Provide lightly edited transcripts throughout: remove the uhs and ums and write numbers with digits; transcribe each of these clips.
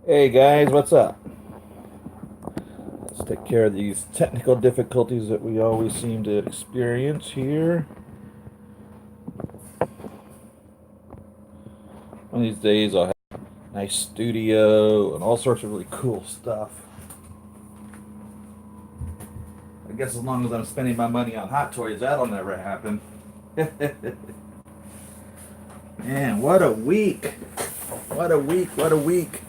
Hey guys, what's up? Let's take care of these technical difficulties that we always seem to experience here. One of these days I'll have a nice studio and all sorts of really cool stuff. I guess as long as I'm spending my money on hot toys, that'll never happen. Man, what a week! What a week, what a week.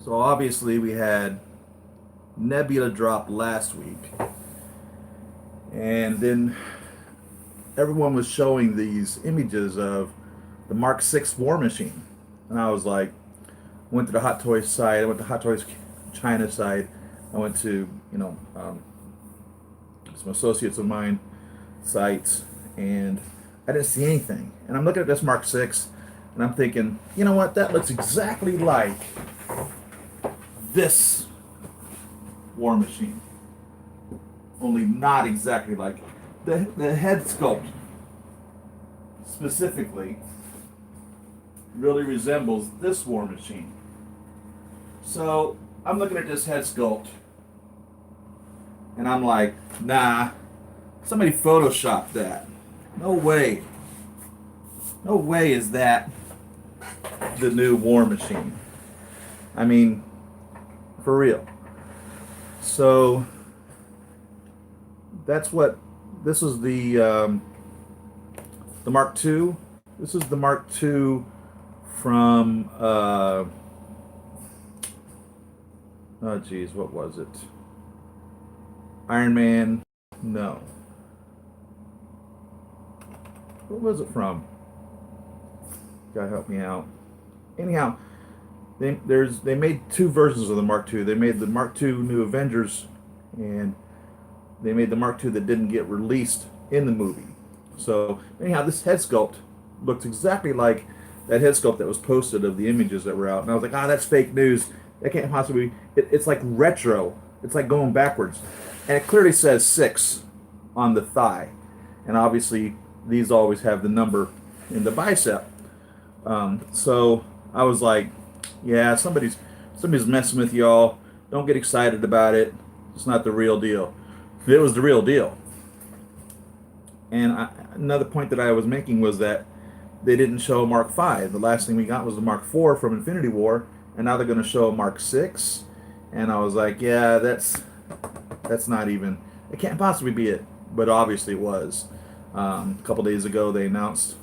So obviously we had Nebula drop last week. And then everyone was showing these images of the Mark VI War Machine. And I was like, went to the Hot Toys site, I went to Hot Toys China site, I went to, some associates of mine sites, and I didn't see anything. And I'm looking at this Mark VI, and I'm thinking, you know what, that looks exactly like this War Machine. Only not exactly like the head sculpt specifically really resembles this War Machine. So I'm looking at this head sculpt and I'm like, nah, somebody photoshopped that. No way. No way is that the new War Machine. I mean, for real. So that's what this is the Mark II. This is the Mark II from oh geez, what was it? Iron Man? No. What was it from? Gotta help me out. Anyhow, they made two versions of the Mark II. They made the Mark II New Avengers, and they made the Mark II that didn't get released in the movie. So anyhow, this head sculpt looks exactly like that head sculpt that was posted of the images that were out. And I was like, that's fake news. That can't possibly be. It's like retro. It's like going backwards. And it clearly says 6 on the thigh. And obviously, these always have the number in the bicep. So I was like, yeah, somebody's messing with y'all. Don't get excited about it. It's not the real deal. It was the real deal. And another point that I was making was that they didn't show Mark V. The last thing we got was the Mark IV from Infinity War, and now they're going to show Mark VI. And I was like, yeah, that's not even. It can't possibly be it, but obviously it was. A couple days ago, they announced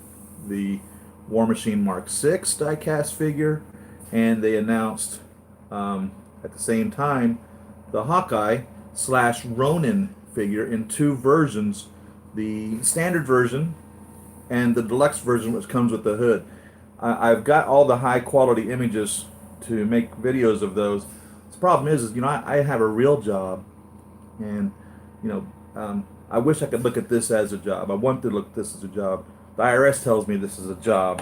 the War Machine Mark VI diecast figure, and they announced at the same time the Hawkeye slash Ronin figure in two versions, the standard version and the deluxe version, which comes with the hood. I've got all the high quality images to make videos of those. The problem is I have a real job, and I wish I could look at this as a job. I want to look at this as a job. The IRS tells me this is a job,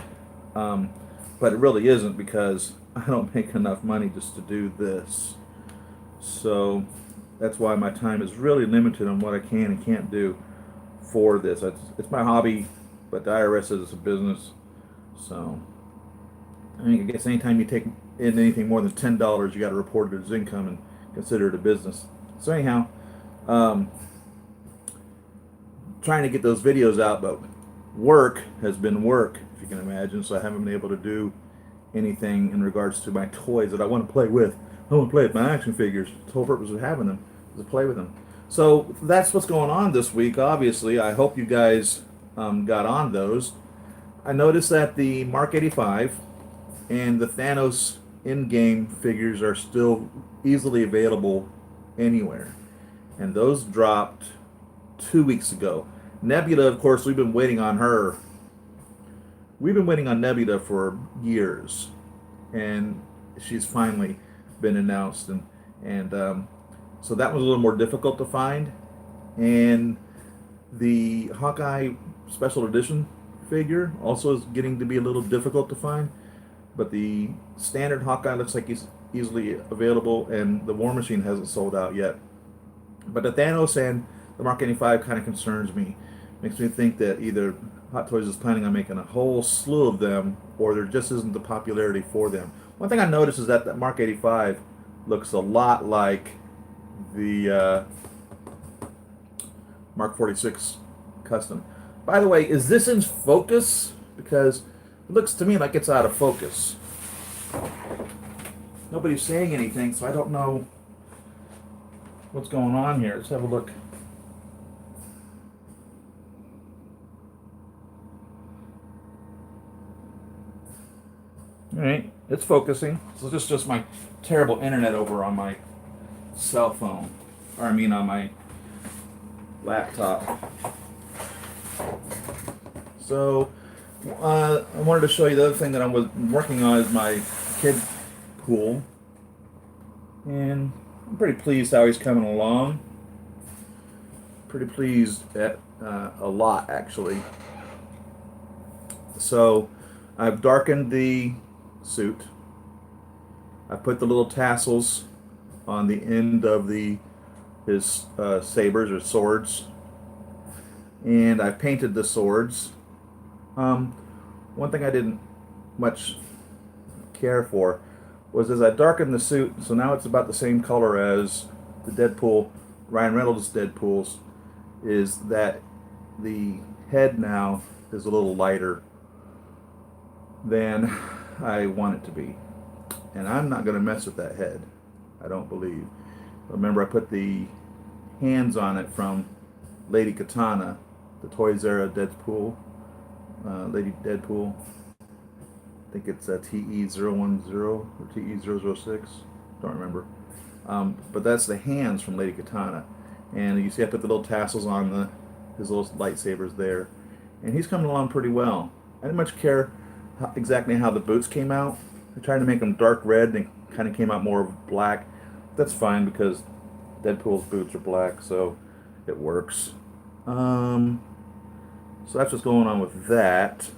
but it really isn't because I don't make enough money just to do this. So that's why my time is really limited on what I can and can't do for this. It's my hobby, but the IRS says it's a business. So I guess anytime you take in anything more than $10, you got to report it as income and consider it a business. So anyhow, um, trying to get those videos out, but work has been work, if you can imagine. So I haven't been able to do anything in regards to my toys that I want to play with. I want to play with my action figures. The whole purpose of having them is to play with them. So that's what's going on this week. Obviously, I hope you guys got on those. I noticed that the Mark 85 and the Thanos in-game figures are still easily available anywhere, and those dropped 2 weeks ago. Nebula, of course, we've been waiting on her. We've been waiting on Nebula for years, and she's finally been announced, and so that was a little more difficult to find. And the Hawkeye special edition figure also is getting to be a little difficult to find. but the standard Hawkeye looks like he's easily available, and the War Machine hasn't sold out yet. But the Thanos and the Mark 85 kind of concerns me. Makes me think that either Hot Toys is planning on making a whole slew of them, or there just isn't the popularity for them. One thing I noticed is that the Mark 85 looks a lot like the Mark 46 Custom. By the way, is this in focus? Because it looks to me like it's out of focus. Nobody's saying anything, so I don't know what's going on here. Let's have a look. All right, it's focusing. So this is just my terrible internet over on my cell phone, or I mean on my laptop. So I wanted to show you the other thing that I was working on is my kid pool, and I'm pretty pleased how he's coming along. Pretty pleased at a lot, actually. So I've darkened the suit. I put the little tassels on the end of his sabers or swords, and I painted the swords. One thing I didn't much care for was as I darkened the suit, so now it's about the same color as the Deadpool, Ryan Reynolds' Deadpool's, is that the head now is a little lighter than I want it to be. And I'm not going to mess with that head, I don't believe. Remember, I put the hands on it from Lady Katana, the Toys R Us Deadpool, Lady Deadpool. I think it's TE010 or TE006. Don't remember. But that's the hands from Lady Katana. And you see I put the little tassels on his little lightsabers there. And he's coming along pretty well. I didn't much care exactly how the boots came out. I tried to make them dark red and they kind of came out more black. That's fine because Deadpool's boots are black, so it works. So that's what's going on with that.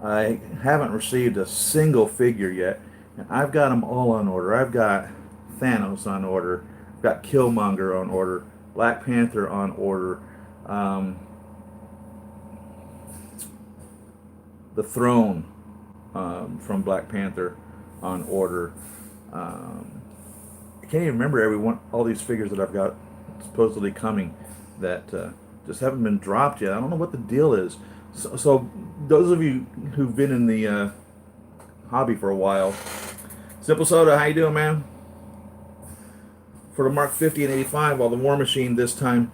I haven't received a single figure yet, and I've got them all on order. I've got Thanos on order, I've got Killmonger on order, Black Panther on order, the Throne from Black Panther on order. I can't even remember all these figures that I've got supposedly coming that just haven't been dropped yet. I don't know what the deal is. So those of you who've been in the hobby for a while, Simple Soda, how you doing, man? For the Mark 50 and 85, while the War Machine this time,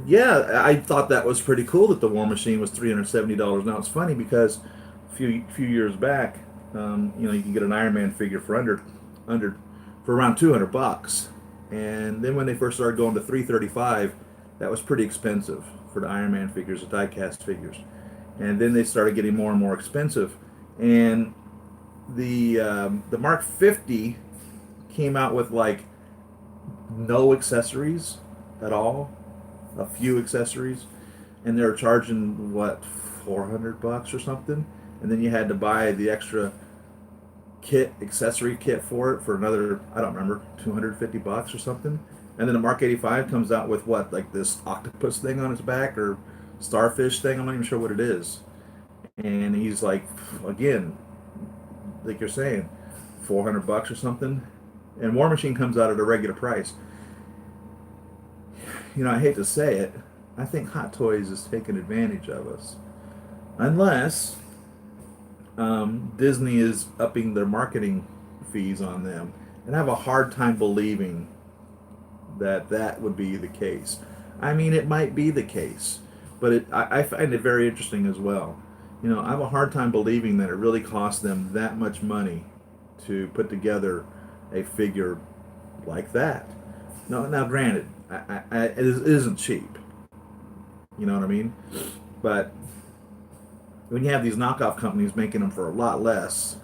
yeah, I thought that was pretty cool that the War Machine was $370. Now it's funny because a few years back, you can get an Iron Man figure for for around $200, and then when they first started going to $335, that was pretty expensive for the Iron Man figures, the diecast figures, and then they started getting more and more expensive, and the Mark 50 came out with like no accessories at all, a few accessories, and they were charging what, $400 or something, and then you had to buy the extra accessory kit for it for another, I don't remember, $250 or something. And then the Mark 85 comes out with what, like this octopus thing on its back or starfish thing, I'm not even sure what it is. And he's like, again, like you're saying, $400 or something. And War Machine comes out at a regular price. I hate to say it, I think Hot Toys is taking advantage of us. Unless Disney is upping their marketing fees on them. And I have a hard time believing that would be the case. I mean, it might be the case, but I find it very interesting as well. I have a hard time believing that it really costs them that much money to put together a figure like that. No, now granted, it isn't cheap. You know what I mean? But when you have these knockoff companies making them for a lot less,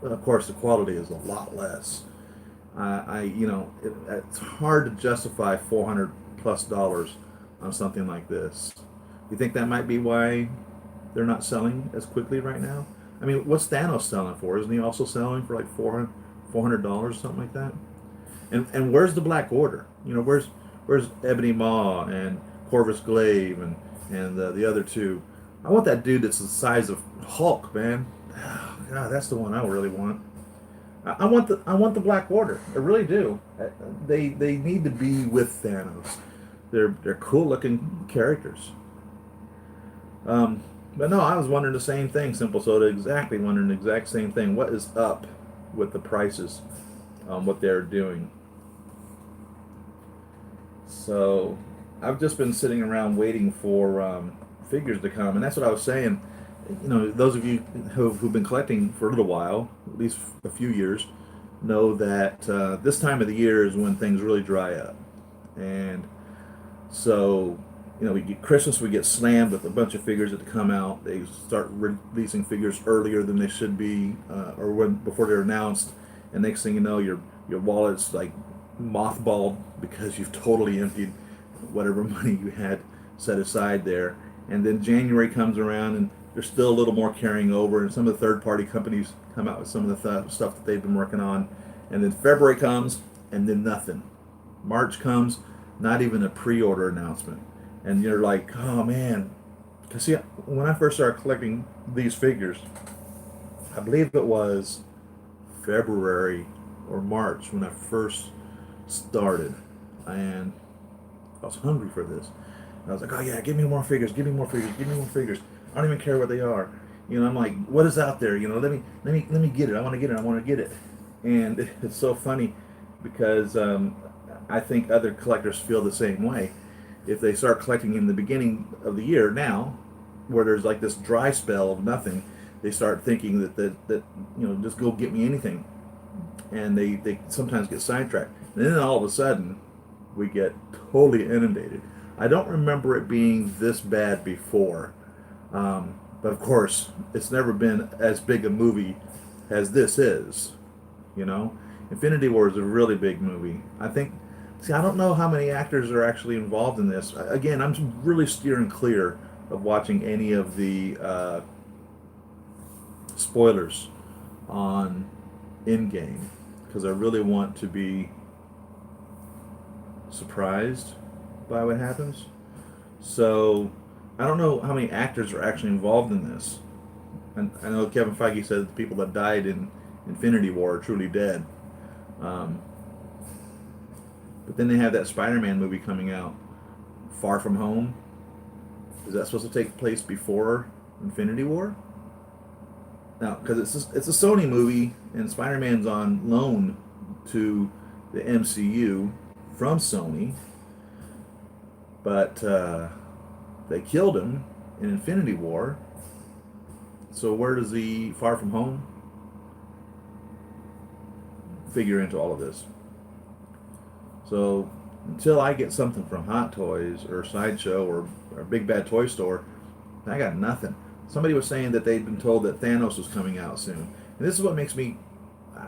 well, of course the quality is a lot less. It's hard to justify $400+ on something like this. You think that might be why they're not selling as quickly right now. I mean, what's Thanos selling for? Isn't he also selling for like $400, something like that? And where's the Black Order? You know, where's Ebony Maw and Corvus Glaive and the other two? I want that dude that's the size of Hulk, man. Oh, God, that's the one I really want. I want the Black Order. I really do. They need to be with Thanos. They're cool looking characters. But no, I was wondering the same thing, Simple Soda. Exactly wondering the exact same thing. What is up with the prices? What they're doing. So I've just been sitting around waiting for figures to come, and that's what I was saying. You know, those of you who've been collecting for a little while, at least a few years, know that this time of the year is when things really dry up. And so, you know, we get Christmas, we get slammed with a bunch of figures that come out. They start releasing figures earlier than they should be, or before they're announced. And next thing you know, your wallet's like mothballed because you've totally emptied whatever money you had set aside there. And then January comes around, and there's still a little more carrying over, and some of the third-party companies come out with some of the stuff that they've been working on. And then February comes, and then nothing. March comes, not even a pre-order announcement. And you're like, oh man. Because see, when I first started collecting these figures, I believe it was February or March when I first started, and I was hungry for this. I was like, oh yeah, give me more figures, give me more figures, give me more figures. I don't even care what they are. You know, I'm like, what is out there? You know, let me get it. I want to get it. I want to get it. And it's so funny because I think other collectors feel the same way. If they start collecting in the beginning of the year now, where there's like this dry spell of nothing, they start thinking that you know, just go get me anything, and they sometimes get sidetracked. And then all of a sudden, we get totally inundated. I don't remember it being this bad before. But of course, it's never been as big a movie as this is. You know, Infinity War is a really big movie. I think. See, I don't know how many actors are actually involved in this. Again, I'm really steering clear of watching any of the spoilers on Endgame because I really want to be surprised by what happens. So I don't know how many actors are actually involved in this. And I know Kevin Feige said the people that died in Infinity War are truly dead. But then they have that Spider-Man movie coming out, Far From Home. Is that supposed to take place before Infinity War? No, because it's a Sony movie, and Spider-Man's on loan to the MCU from Sony. But they killed him in Infinity War. So where does the Far From Home figure into all of this? So until I get something from Hot Toys or Sideshow or Big Bad Toy Store, I got nothing. Somebody was saying that they'd been told that Thanos was coming out soon. And this is what makes me,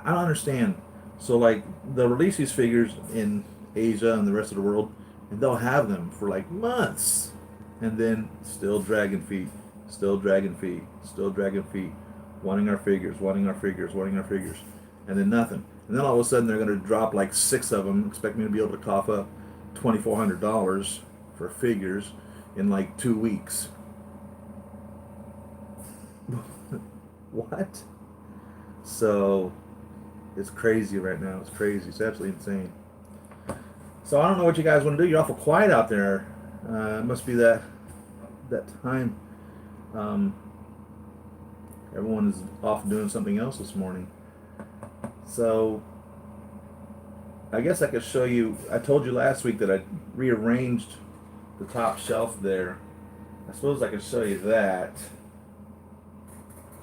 I don't understand. So like, they'll release these figures in Asia and the rest of the world, and they'll have them for like months. And then still dragging feet, still dragging feet, still dragging feet, wanting our figures, wanting our figures, wanting our figures. And then nothing. And then all of a sudden they're going to drop like 6 of them, expect me to be able to cough up $2,400 for figures in like 2 weeks. What? So it's crazy right now. It's crazy. It's absolutely insane. So I don't know what you guys want to do. You're awful quiet out there. It must be that time. Everyone is off doing something else this morning. So I guess I could show you. I told you last week that I rearranged the top shelf there. I suppose I could show you that.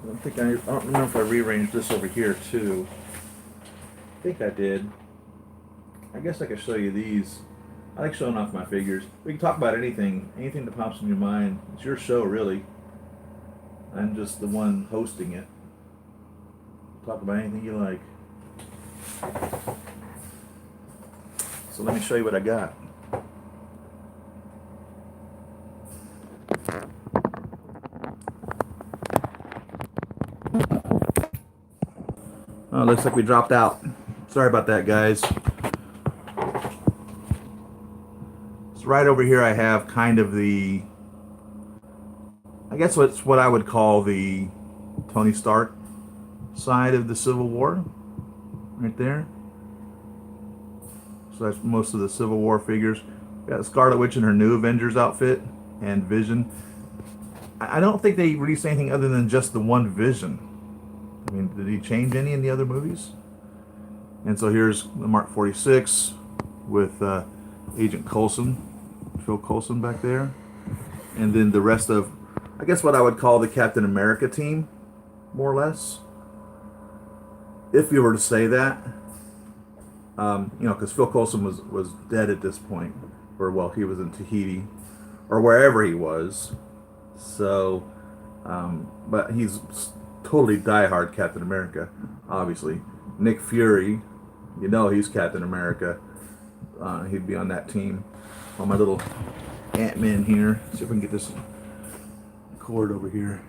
I don't remember if I rearranged this over here too. I think I did. I guess I could show you these. I like showing off my figures. We can talk about anything that pops in your mind. It's your show, really. I'm just the one hosting it. Talk about anything you like. So let me show you what I got. Oh, looks like we dropped out. Sorry about that, guys. So right over here I have kind of the, I guess what's what I would call the Tony Stark side of the Civil War. Right there. So that's most of the Civil War figures. We got Scarlet Witch in her new Avengers outfit and Vision. I don't think they released anything other than just the one Vision. I mean, did he change any in the other movies? And so here's the Mark 46 with Agent Coulson, Phil Coulson back there. And then the rest of, I guess what I would call the Captain America team, more or less. If you were to say that. You know, because Phil Coulson was dead at this point. Or, well, he was in Tahiti. Or wherever he was. So, but he's totally diehard Captain America, obviously. Nick Fury, you know he's Captain America. He'd be on that team. On my little Ant-Man here. See if we can get this cord over here.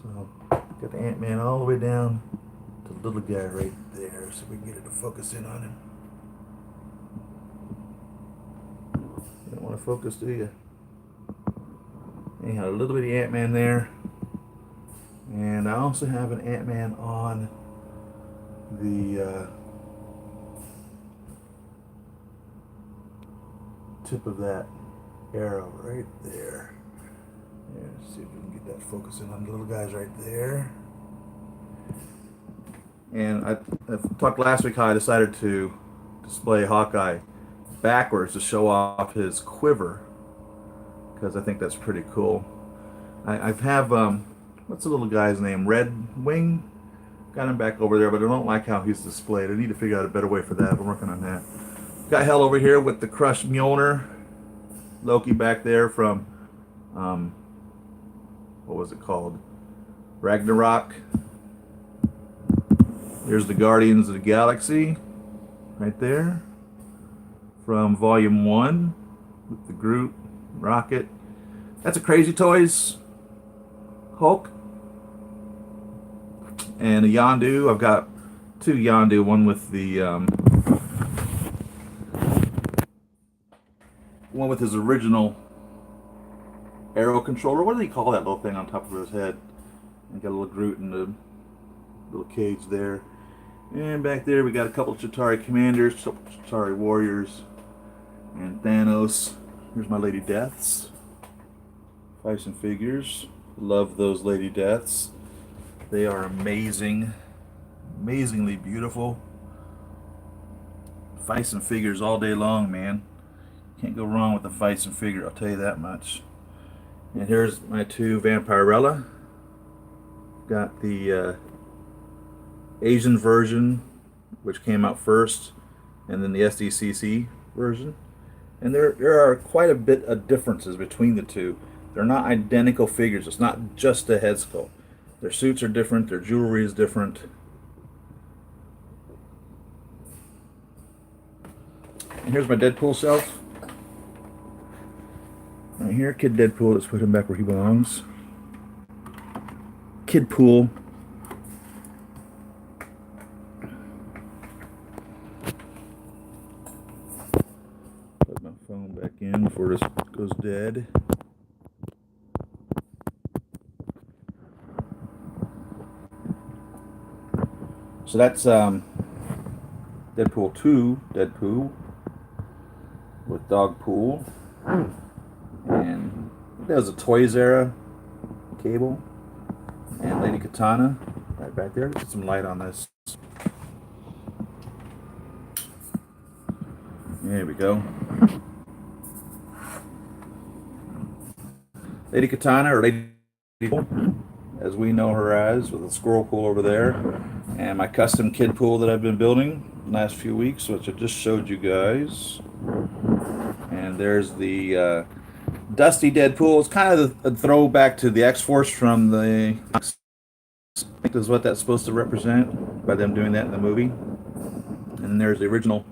So, got the Ant-Man all the way down to the little guy right there. So we can get it to focus in on him. You don't want to focus, do you? Anyhow, a little bitty Ant-Man there. And I also have an Ant-Man on the tip of that arrow right there. Yeah, let's see if we can get that focusing on the little guys right there. And I talked last week how I decided to display Hawkeye backwards to show off his quiver, because I think that's pretty cool. I have what's the little guy's name? Red Wing? Got him back over there, but I don't like how he's displayed. I need to figure out a better way for that. I'm working on that. Got Hell over here with the crushed Mjolnir. Loki back there from, what was it called? Ragnarok. There's the Guardians of the Galaxy, right there. From Volume 1, with the Groot, Rocket. That's a Crazy Toys Hulk. And a Yondu. I've got two Yondu, one with the one with his original arrow controller. What do they call that little thing on top of his head? And got a little Groot in the little cage there. And back there we got a couple of Chitauri commanders, Chitauri warriors, and Thanos. Here's my Lady Deaths. Fights and figures. Love those Lady Deaths. They are amazing. Amazingly beautiful. Fights and figures all day long, man. Can't go wrong with the fights and figure, I'll tell you that much. And here's my two Vampirella. Got the Asian version, which came out first, and then the SDCC version. And there are quite a bit of differences between the two. They're not identical figures. It's not just a head sculpt. Their suits are different. Their jewelry is different. And here's my Deadpool shelf. Right here, Kid Deadpool. Let's put him back where he belongs. Kidpool. Put my phone back in before this goes dead. So that's Deadpool 2, Deadpool with Dogpool. And there's a Toys era cable. And Lady Katana right back there. Let's get some light on this. There we go. Lady Katana, or Lady, as we know her as, with a squirrel pool over there. And my custom kid pool that I've been building the last few weeks, which I just showed you guys. And there's the Dusty Deadpool. It's kind of a throwback to the X-Force from the... I think is what that's supposed to represent by them doing that in the movie. And then there's the original,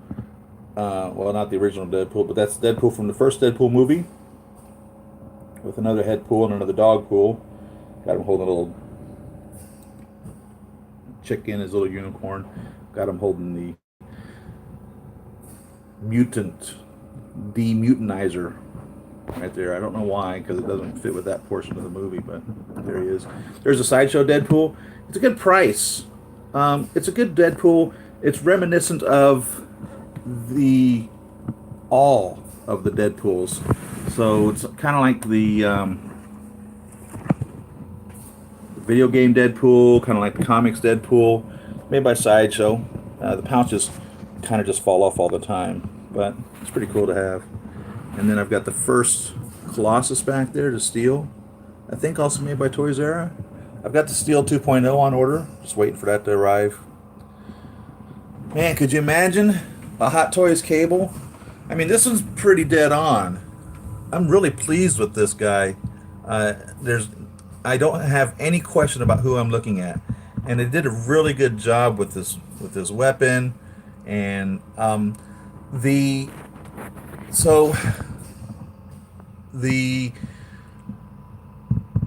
well, not the original Deadpool, but that's Deadpool from the first Deadpool movie with another head pool and another dog pool. Got him holding a little chicken, his little unicorn. Got him holding the mutant demutanizer right there. I don't know why, because it doesn't fit with that portion of the movie, but there he is. There's a Sideshow Deadpool. It's a good price. It's a good Deadpool. It's reminiscent of all of the Deadpools. So it's kind of like the video game Deadpool, kind of like the comics Deadpool, made by Sideshow. The pouches kind of just fall off all the time, but it's pretty cool to have. And then I've got the first Colossus back there to Steel. I think also made by Toys R Us. I've got the Steel 2.0 on order. Just waiting for that to arrive. Man, could you imagine a Hot Toys cable? I mean, this one's pretty dead on. I'm really pleased with this guy. I don't have any question about who I'm looking at, and they did a really good job with this weapon, and the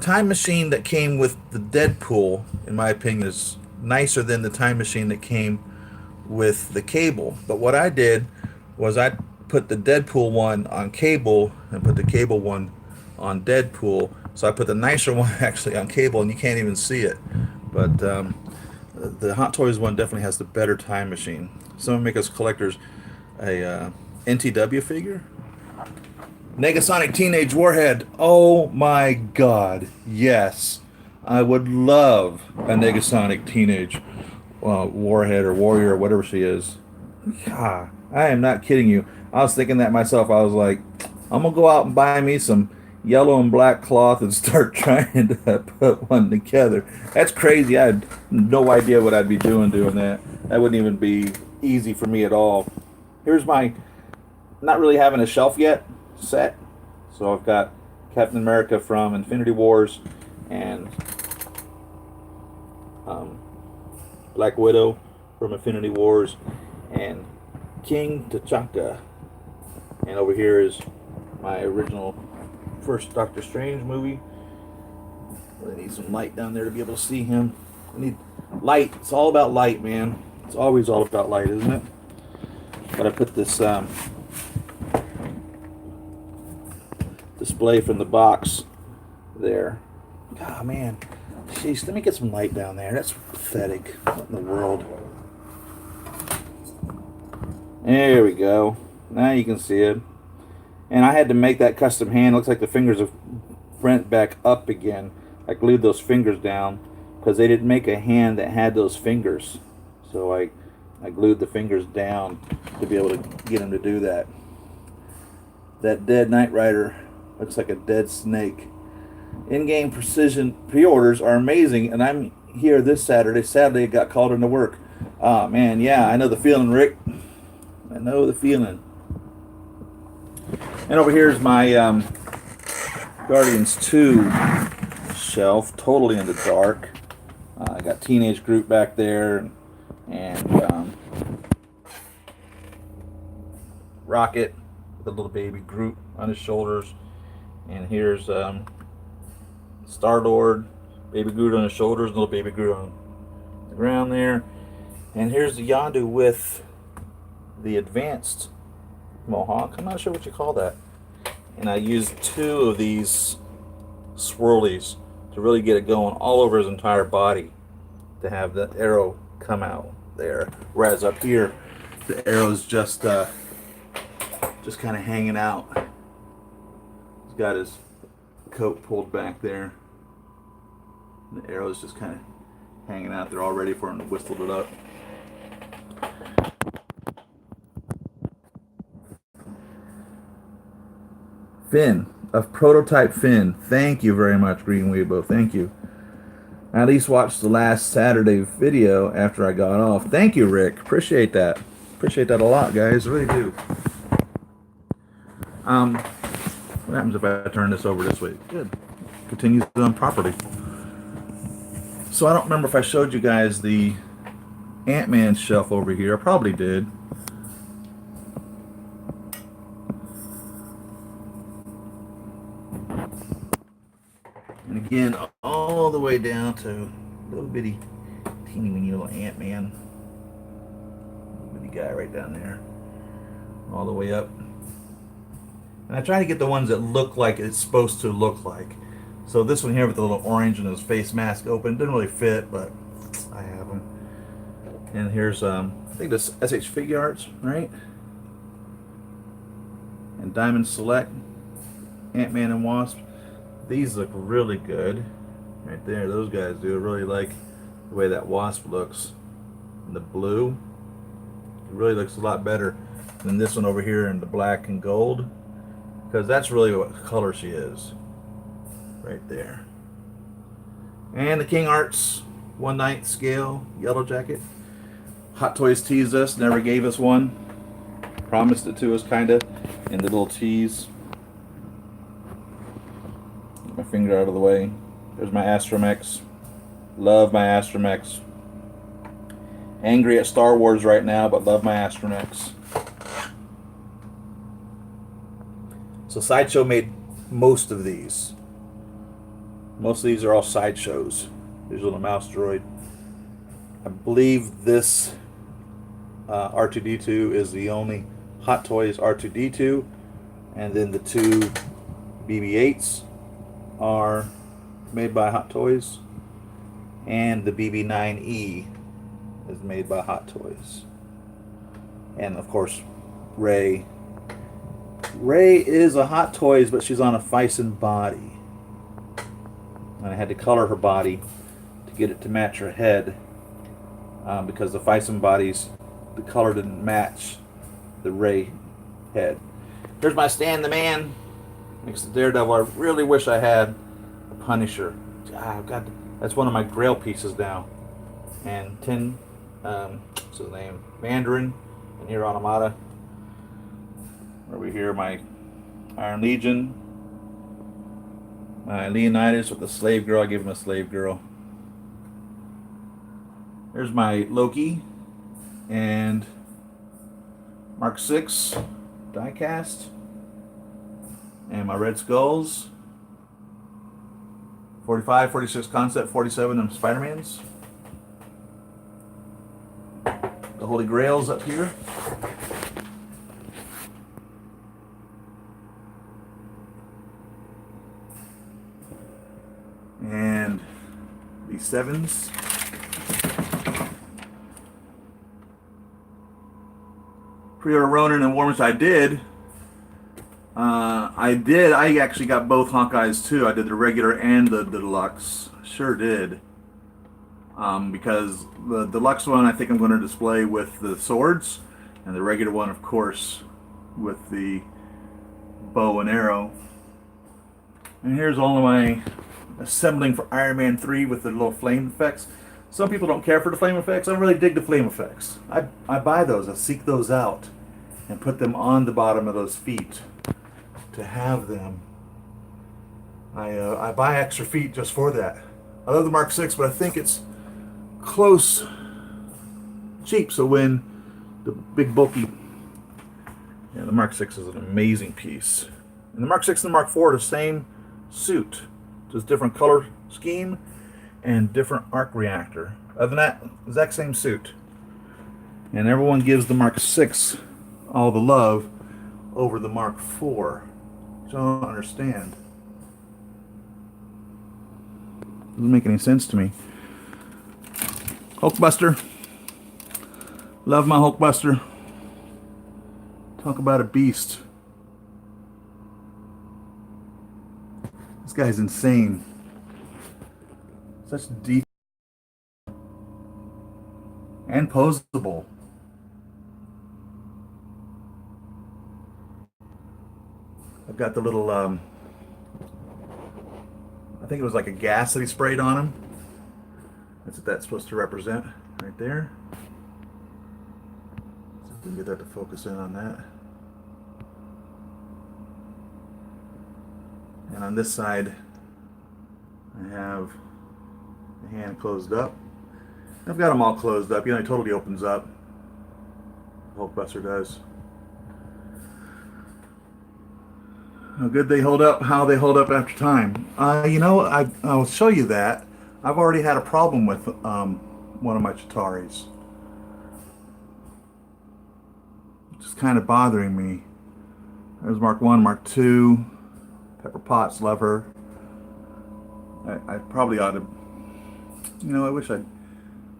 time machine that came with the Deadpool, in my opinion, is nicer than the time machine that came with the cable. But what I did was I put the Deadpool one on cable and put the cable one on Deadpool. So I put the nicer one actually on cable, and you can't even see it. But the Hot Toys one definitely has the better time machine. Someone make us collectors a NTW figure. Negasonic Teenage Warhead. Oh my God, yes. I would love a Negasonic Teenage Warhead or Warrior or whatever she is. God, I am not kidding you. I was thinking that myself. I was like, I'm going to go out and buy me some yellow and black cloth and start trying to put one together. That's crazy. I had no idea what I'd be doing that. That wouldn't even be easy for me at all. Here's my, not really having a shelf yet, set. So I've got Captain America from Infinity Wars and Black Widow from Infinity Wars and King T'Chaka. And over here is my original first Doctor Strange movie. I need some light down there to be able to see him. I need light. It's all about light, man. It's always all about light, isn't it? But I put this display from the box there. Oh man, jeez, let me get some light down there. That's pathetic. What in the world? There we go. Now you can see it. And I had to make that custom hand. Looks like the fingers have bent back up again. I glued those fingers down because they didn't make a hand that had those fingers. So I glued the fingers down to be able to get him to do that. That dead Knight Rider looks like a dead snake. In-game precision pre-orders are amazing, and I'm here this Saturday. Sadly, it got called into work. Oh man, yeah, I know the feeling, Rick. I know the feeling. And over here is my Guardians 2 shelf, totally in the dark. I got Teenage Groot back there, and Rocket with a little baby Groot on his shoulders. And here's Star-Lord, baby Groot on his shoulders, little baby Groot on the ground there. And here's the Yondu with the advanced Mohawk. I'm not sure what you call that. And I used 2 of these swirlies to really get it going all over his entire body to have the arrow come out there. Whereas up here, the arrow's just kind of hanging out. He's got his coat pulled back there. And the arrow's just kind of hanging out there all ready for him to whistle it up. Finn, a prototype Finn. Thank you very much, Green Weibo. Thank you. I at least watched the last Saturday video after I got off. Thank you, Rick. Appreciate that. Appreciate that a lot, guys. I really do. What happens if I turn this over this way? Good. Continues on properly. So I don't remember if I showed you guys the Ant-Man shelf over here. I probably did. And again, all the way down to little bitty Teeny weeny little Ant-Man. With the guy right down there. All the way up. And I try to get the ones that look like it's supposed to look like. So this one here with the little orange and his face mask open, didn't really fit, but I have them. And here's, I think this SH Figure Arts, right? And Diamond Select, Ant-Man and Wasp. These look really good. Right there, those guys do. I really like the way that Wasp looks. And the blue. It really looks a lot better than this one over here in the black and gold. Because that's really what color she is. Right there. And the King Arts 1/9 scale Yellow Jacket. Hot Toys teased us, never gave us one. Promised it to us, kinda. In the little tease. Get my finger out of the way. There's my Astromechs. Love my Astromechs. Angry at Star Wars right now, but love my Astromechs. So Sideshow made most of these. Most of these are all Sideshows. Here's a little mouse droid. I believe this R2-D2 is the only Hot Toys R2-D2, and then the two BB-8s are made by Hot Toys, and the BB-9E is made by Hot Toys. And of course, Rey. Rey is a Hot Toys, but she's on a Fison body. And I had to color her body to get it to match her head, because the Fison bodies, the color didn't match the Rey head. Here's my Stan the Man. Next to Daredevil. I really wish I had a Punisher. I've got, that's one of my Grail pieces now. And what's his name? Mandarin and Hero Automata. Over here, my Iron Legion. My Leonidas with the Slave Girl. I gave him a Slave Girl. There's my Loki and Mark 6 Diecast. And my Red Skulls. 45, 46 Concept, 47 and Spider-Mans. The Holy Grails up here. And these sevens. Pre-order Ronin and Warmers. I actually got both Hawkeyes too. I did the regular and the deluxe. Sure did. Because the deluxe one I think I'm going to display with the swords, and the regular one, of course, with the bow and arrow. And here's all of my assembling for Iron Man 3 with the little flame effects. Some people don't care for the flame effects. I don't really dig the flame effects. I buy those. I seek those out and put them on the bottom of those feet to have them. I buy extra feet just for that. I love the Mark 6, but I think it's close cheap. So when the big bulky, yeah, the Mark 6 is an amazing piece. And the Mark 6 and the Mark 4 are the same suit, just different color scheme and different arc reactor. Other than that, exact same suit. And everyone gives the Mark 6 all the love over the Mark 4, which I don't understand. Doesn't make any sense to me. Hulkbuster. Love my Hulkbuster. Talk about a beast. This guy's insane. Such deep and posable. I've got the little I think it was like a gas that he sprayed on him. That's what that's supposed to represent right there. So we can get that to focus in on that. And on this side, I have the hand closed up. I've got them all closed up. You know, it totally opens up. Hulkbuster does. How good they hold up, how they hold up after time. You know, I'll show you that. I've already had a problem with one of my Chitauris. It's just kind of bothering me. There's Mark 1, Mark 2, Pepper Potts, love her. I probably ought to, you know,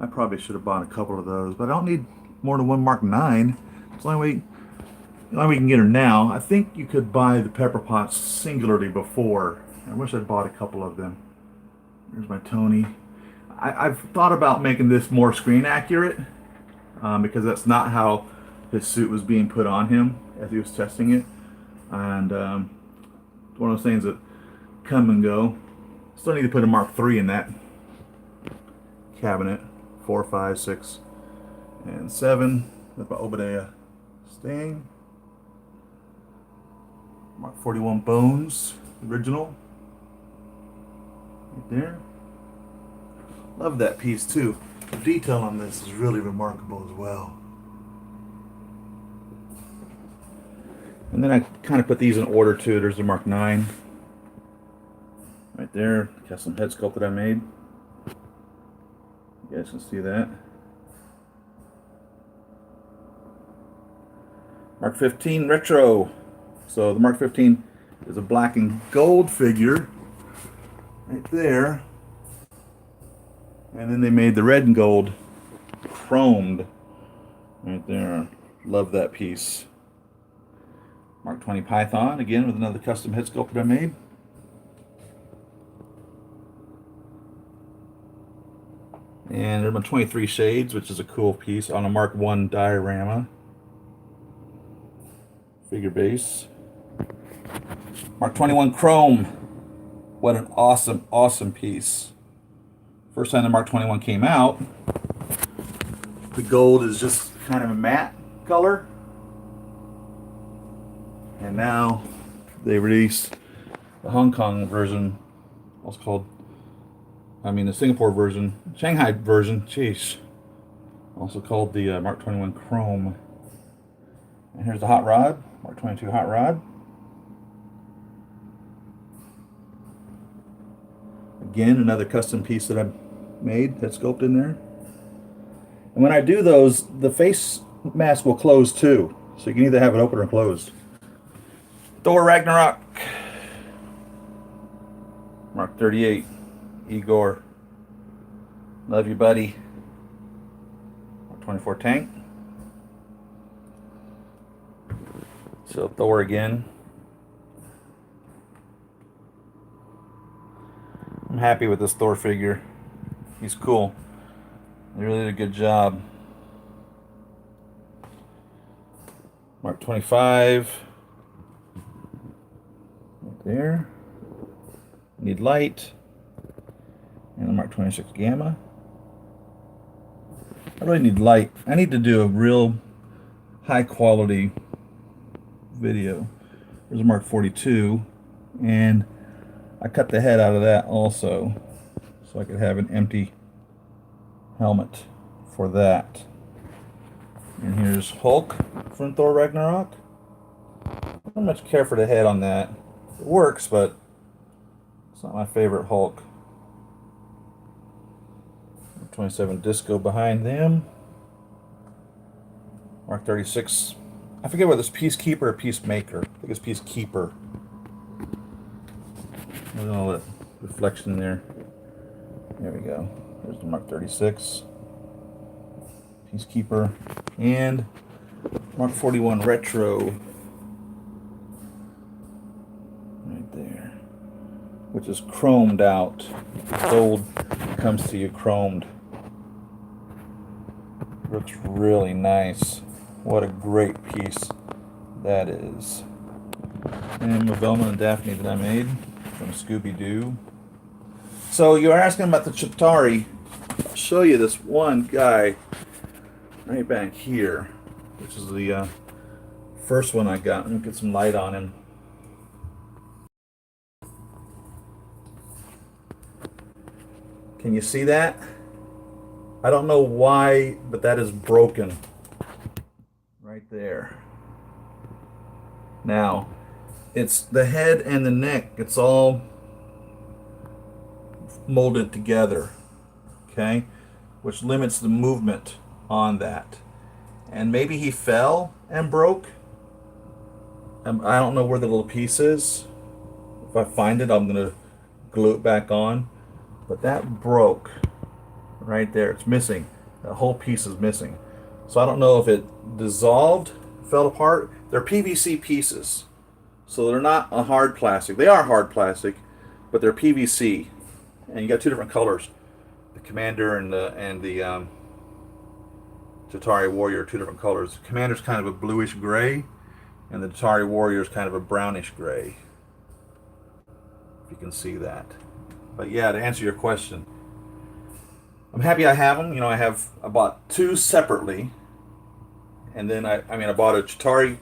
I probably should have bought a couple of those, but I don't need more than one Mark 9. It's the only way we can get her now. I think you could buy the Pepper Potts singularly before. I wish I'd bought a couple of them. There's my Tony. I've thought about making this more screen accurate because that's not how his suit was being put on him as he was testing it. And one of those things that come and go. Still need to put a Mark III in that cabinet. 4, 5, 6, and 7. That's my Obadiah Stane. Mark 41 Bones, original. Right there. Love that piece too. The detail on this is really remarkable as well. And then I kind of put these in order too. There's the Mark 9. Right there, custom head sculpt that I made. You guys can see that. Mark 15 Retro. So the Mark 15 is a black and gold figure. Right there. And then they made the red and gold chromed. Right there. Love that piece. Mark 20 Python, again with another custom head sculpt that I made. And there's my 23 Shades, which is a cool piece on a Mark 1 diorama. Figure base. Mark 21 Chrome. What an awesome, awesome piece. First time the Mark 21 came out, the gold is just kind of a matte color. And now they released the Hong Kong version, what's called, the Singapore version, Shanghai version, jeez. Also called the Mark 21 Chrome. And here's the hot rod, Mark 22 hot rod. Again, another custom piece that I made, that sculpt in there. And when I do those, the face mask will close too. So you can either have it open or closed. Thor Ragnarok. Mark 38. Igor. Love you, buddy. Mark 24 Tank. So Thor again. I'm happy with this Thor figure. He's cool. They really did a good job. Mark 25. Right there. Need light. And the Mark 26 Gamma. I really need light. I need to do a real high quality video. There's a Mark 42. And I cut the head out of that also, so I could have an empty helmet for that. And here's Hulk from Thor Ragnarok. I don't much care for the head on that. It works, but it's not my favorite Hulk. 27 Disco behind them. Mark 36. I forget whether it's Peacekeeper or Peacemaker. I think it's Peacekeeper. There's all that reflection there. There we go. There's the Mark 36. Peacekeeper. And Mark 41 Retro. Right there. Which is chromed out. Gold comes to you chromed. Looks really nice. What a great piece that is. And my Velma and Daphne that I made from Scooby-Doo. So you're asking about the Chitauri. I'll show you this one guy right back here, which is the first one I got. Let me get some light on him. Can you see that? I don't know why, but that is broken. Right there. Now, it's the head and the neck. It's all molded together. Okay? which limits the movement on that. And maybe he fell and broke. I don't know where the little piece is. If I find it, I'm gonna glue it back on. But that broke right there. It's missing. The whole piece is missing. So I don't know if it dissolved, fell apart. They're PVC pieces, so they're not a hard plastic. They are hard plastic, but they're PVC, and you got two different colors: the Commander and the Jatari Warrior. Two different colors. The Commander's kind of a bluish gray, and the Jatari Warrior is kind of a brownish gray. If you can see that. But yeah, to answer your question, I'm happy I have them. You know, I bought two separately, and then I bought a Jatari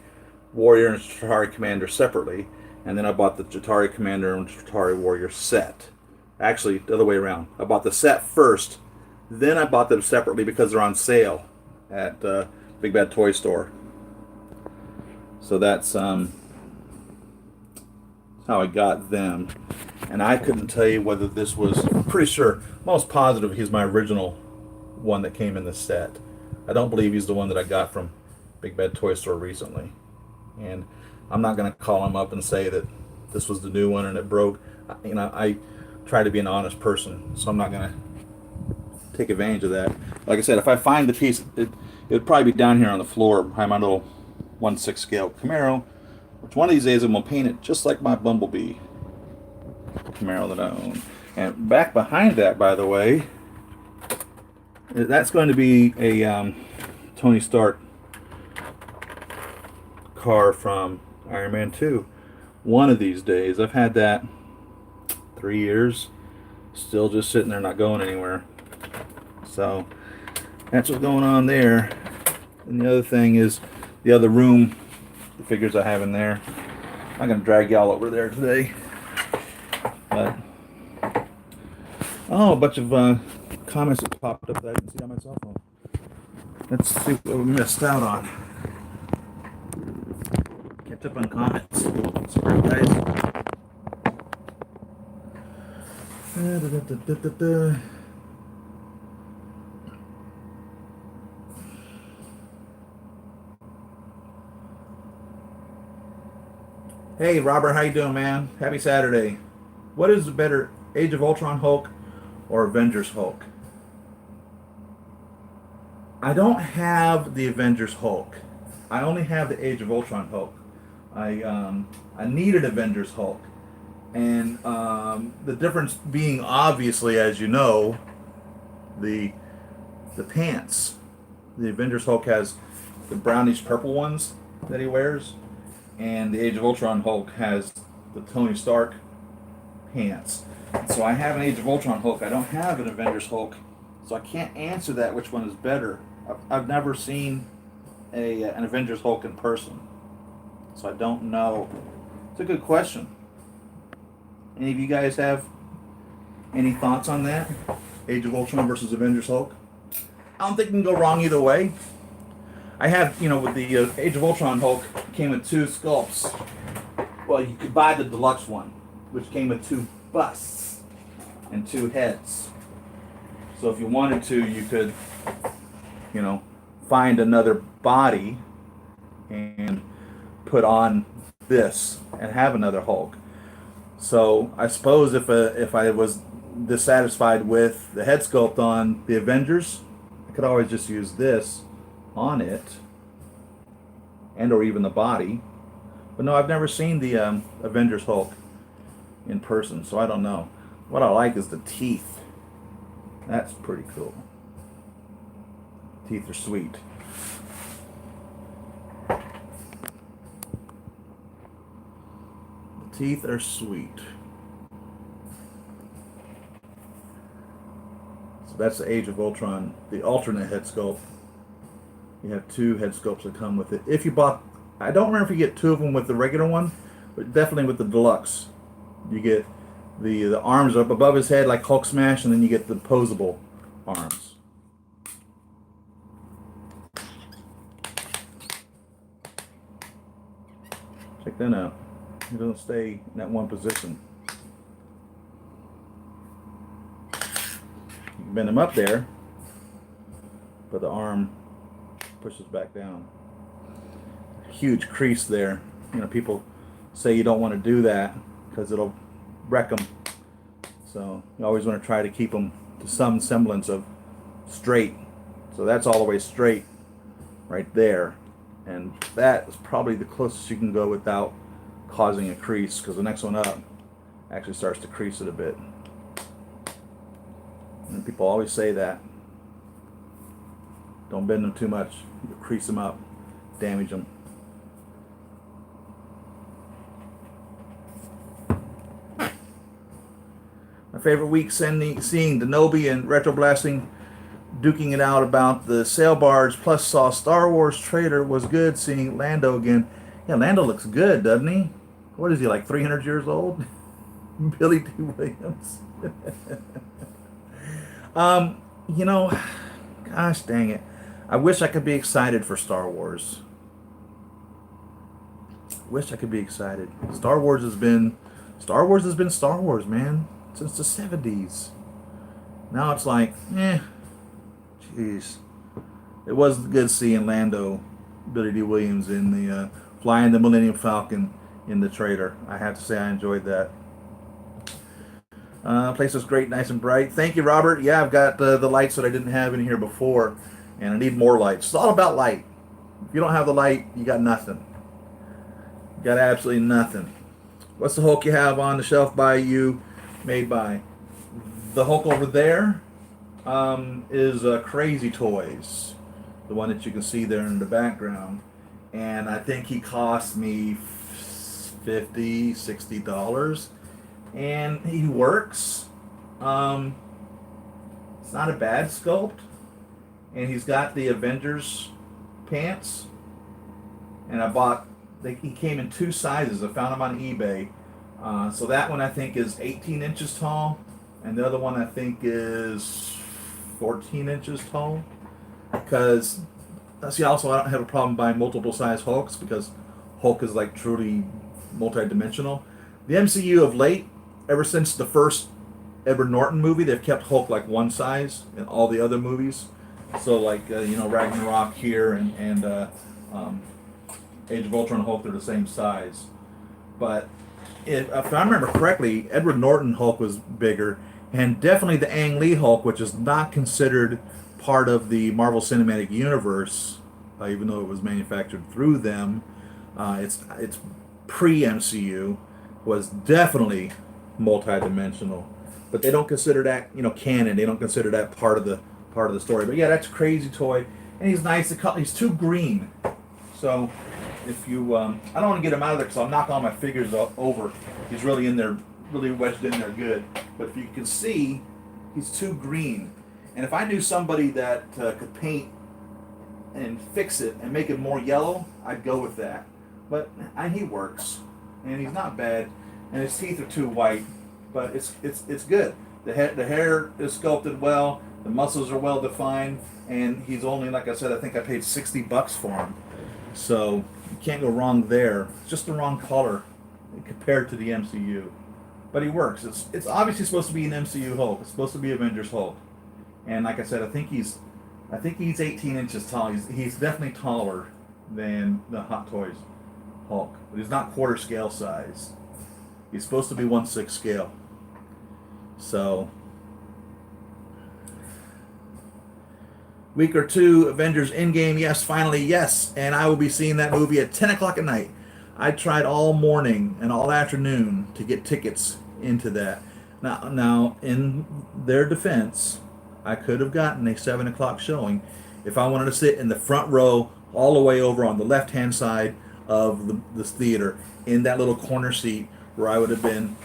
Warrior and a Jatari Commander separately, and then I bought the Jatari Commander and Jatari Warrior set. Actually, the other way around. I bought the set first, then I bought them separately because they're on sale at Big Bad Toy Store. So that's how I got them. And I couldn't tell you whether this was, I'm pretty sure, most positive he's my original one that came in the set. I don't believe he's the one that I got from Big Bad Toy Store recently. And I'm not going to call him up and say that this was the new one and it broke. You know, I try to be an honest person, so I'm not going to take advantage of that. Like I said, if I find the piece, it would probably be down here on the floor behind my little 1/6 scale Camaro, which one of these days I'm going to paint it just like my Bumblebee Camaro that I own. And back behind that, by the way, that's going to be a Tony Stark car from Iron Man 2. One of these days. I've had that 3 years, still just sitting there not going anywhere. So that's what's going on there. And the other thing is the other room, the figures I have in there. I'm not going to drag y'all over there today. But a bunch of comments that popped up that I didn't see on my cell phone. Let's see what we missed out on. Catch up on comments. Sorry, guys. Hey, Robert, how you doing, man? Happy Saturday. What is the better, Age of Ultron Hulk or Avengers Hulk? I don't have the Avengers Hulk. I only have the Age of Ultron Hulk. I needed Avengers Hulk, and the difference being obviously, as you know, the pants. The Avengers Hulk has the brownish purple ones that he wears, and the Age of Ultron Hulk has the Tony Stark pants. So I have an Age of Ultron Hulk. I don't have an Avengers Hulk, so I can't answer that which one is better. I've never seen an Avengers Hulk in person, so I don't know. It's a good question. Any of you guys have any thoughts on that? Age of Ultron versus Avengers Hulk? I don't think you can go wrong either way. I have, with the Age of Ultron Hulk, came with two sculpts. Well, you could buy the deluxe one, which came with two busts and two heads. So if you wanted to, you could, find another body and put on this and have another Hulk. So I suppose if I was dissatisfied with the head sculpt on the Avengers, I could always just use this on it, and or even the body. But no, I've never seen the Avengers Hulk in person, so I don't know. What I like is the teeth. That's pretty cool. Teeth are sweet. The teeth are sweet. So that's the Age of Ultron, the alternate head sculpt. You have two head sculpts that come with it. If you bought, I don't remember if you get two of them with the regular one, but definitely with the deluxe. You get the arms up above his head like Hulk Smash, and then you get the posable arms. Check that out. It doesn't stay in that one position. You can bend them up there, but the arm pushes back down. Huge crease there. You know, people say you don't want to do that because it'll wreck them. So you always want to try to keep them to some semblance of straight. So that's all the way straight right there. And that is probably the closest you can go without causing a crease, because the next one up actually starts to crease it a bit. And people always say that. Don't bend them too much. You crease them up, damage them. My favorite week seeing Denobi and Retro Blasting duking it out about the sail barge, plus saw Star Wars trailer. Was good seeing Lando again. Yeah, Lando looks good, doesn't he? What is he, like 300 years old? Billy D. Williams. You know, gosh dang it. I wish I could be excited for Star Wars. Wish I could be excited. Star Wars has been Star Wars, man, since the 70s. Now it's like, jeez. It was good seeing Lando, Billy D. Williams, in the flying the Millennium Falcon in the trailer. I have to say I enjoyed that. Place was great, nice and bright. Thank you, Robert. Yeah, I've got the lights that I didn't have in here before, and I need more lights. It's all about light. If you don't have the light, you got nothing. You got absolutely nothing. What's the Hulk you have on the shelf by you, made by? The Hulk over there is Crazy Toys, the one that you can see there in the background. And I think he cost me $50, $60. And he works. It's not a bad sculpt. And he's got the Avengers pants. And I bought, he came in two sizes. I found them on eBay. So that one I think is 18 inches tall. And the other one I think is 14 inches tall. Because, see, also I don't have a problem buying multiple size Hulks, because Hulk is like truly multi-dimensional. The MCU of late, ever since the first Edward Norton movie, they've kept Hulk like one size in all the other movies. So like, Ragnarok here and Age of Ultron Hulk, they're the same size. But if I remember correctly, Edward Norton Hulk was bigger, and definitely the Ang Lee Hulk, which is not considered part of the Marvel Cinematic Universe, even though it was manufactured through them. It's pre-MCU, was definitely multi-dimensional, but they don't consider that canon. They don't consider that part of the story. But yeah, that's a Crazy Toy, and he's nice. He's too green, so if you I don't want to get him out of there because I'll knock all my figures over. He's really in there, really wedged in there good. But if you can see, he's too green. And if I knew somebody that could paint and fix it and make it more yellow, I'd go with that. But he works, and he's not bad. And his teeth are too white, but it's good. The hair is sculpted well. The muscles are well defined, and he's only, like I said, I think I paid $60 for him. So you can't go wrong there. It's just the wrong color compared to the MCU, but he works. It's obviously supposed to be an MCU Hulk. It's supposed to be Avengers Hulk, and like I said, I think he's 18 inches tall. He's definitely taller than the Hot Toys Hulk, but he's not quarter scale size. He's supposed to be 1/6 scale. So, week or two, Avengers Endgame, yes, finally, yes. And I will be seeing that movie at 10 o'clock at night. I tried all morning and all afternoon to get tickets into that. Now, in their defense, I could have gotten a 7 o'clock showing if I wanted to sit in the front row all the way over on the left-hand side of this theater in that little corner seat, where I would have been,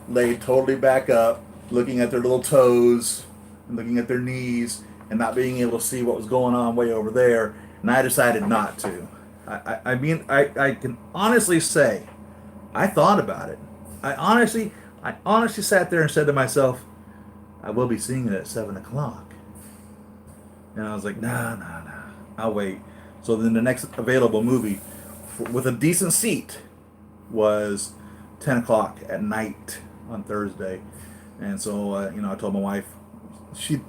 laid totally back up, looking at their little toes, and looking at their knees, and not being able to see what was going on way over there. And I decided not to. I can honestly say, I thought about it. I honestly sat there and said to myself, I will be seeing it at 7 o'clock. And I was like, nah, I'll wait. So then the next available movie with a decent seat was 10 o'clock at night on Thursday. And so, I told my wife, she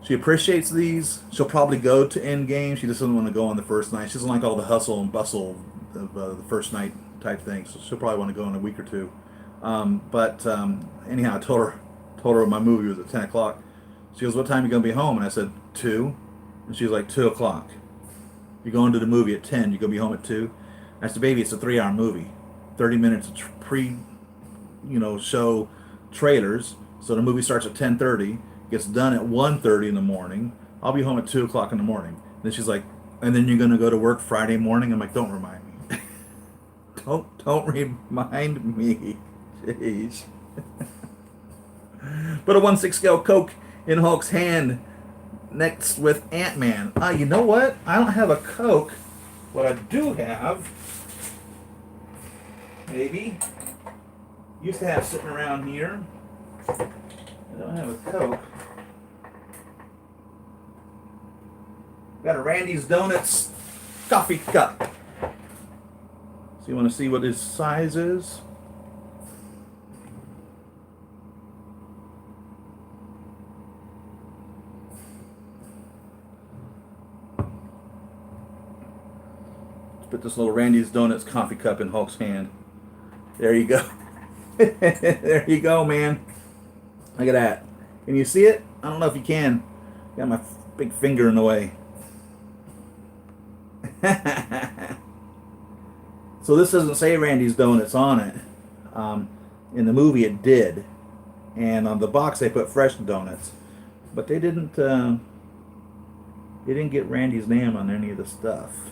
She appreciates these. She'll probably go to Endgame. She just doesn't want to go on the first night. She doesn't like all the hustle and bustle of the first night type thing. So she'll probably want to go in a week or two. Anyhow, I told her my movie was at 10 o'clock. She goes, "What time are you gonna be home?" And I said 2, and she was like 2 o'clock. You're going to the movie at 10. You're gonna be home at 2. I said, "Baby, it's a 3-hour movie. 30 minutes of show trailers. So the movie starts at 10:30, gets done at 1:30 in the morning. I'll be home at 2 o'clock in the morning." Then she's like, "And then you're gonna go to work Friday morning?" I'm like, "Don't remind me. don't remind me." Jeez. Put a 1/6 scale Coke in Hulk's hand next with Ant-Man. You know what? I don't have a Coke. What I do have, maybe, used to have sitting around here. I don't have a Coke. Got a Randy's Donuts coffee cup. So you want to see what his size is? Let's put this little Randy's Donuts coffee cup in Hulk's hand. There you go. There you go, man. Look at that. Can you see it? I don't know if you can. Got my big finger in the way. So this doesn't say Randy's Donuts on it. In the movie it did. And on the box they put Fresh Donuts. But they didn't get Randy's name on any of the stuff.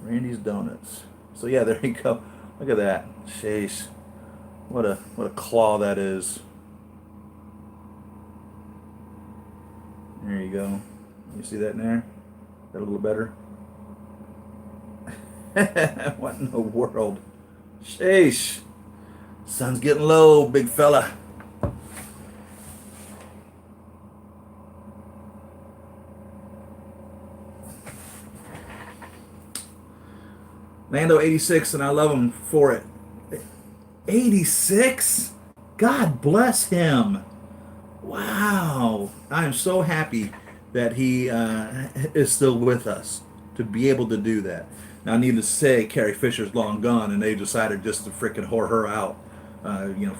Randy's Donuts. So yeah, there you go. Look at that. Sheesh. What a claw that is. There you go. You see that in there? That a little better? What in the world? Sheesh. Sun's getting low, big fella. Lando 86, and I love him for it. 86? God bless him. Wow. I am so happy that he is still with us to be able to do that. Now, needless to say, Carrie Fisher's long gone, and they decided just to frickin' whore her out.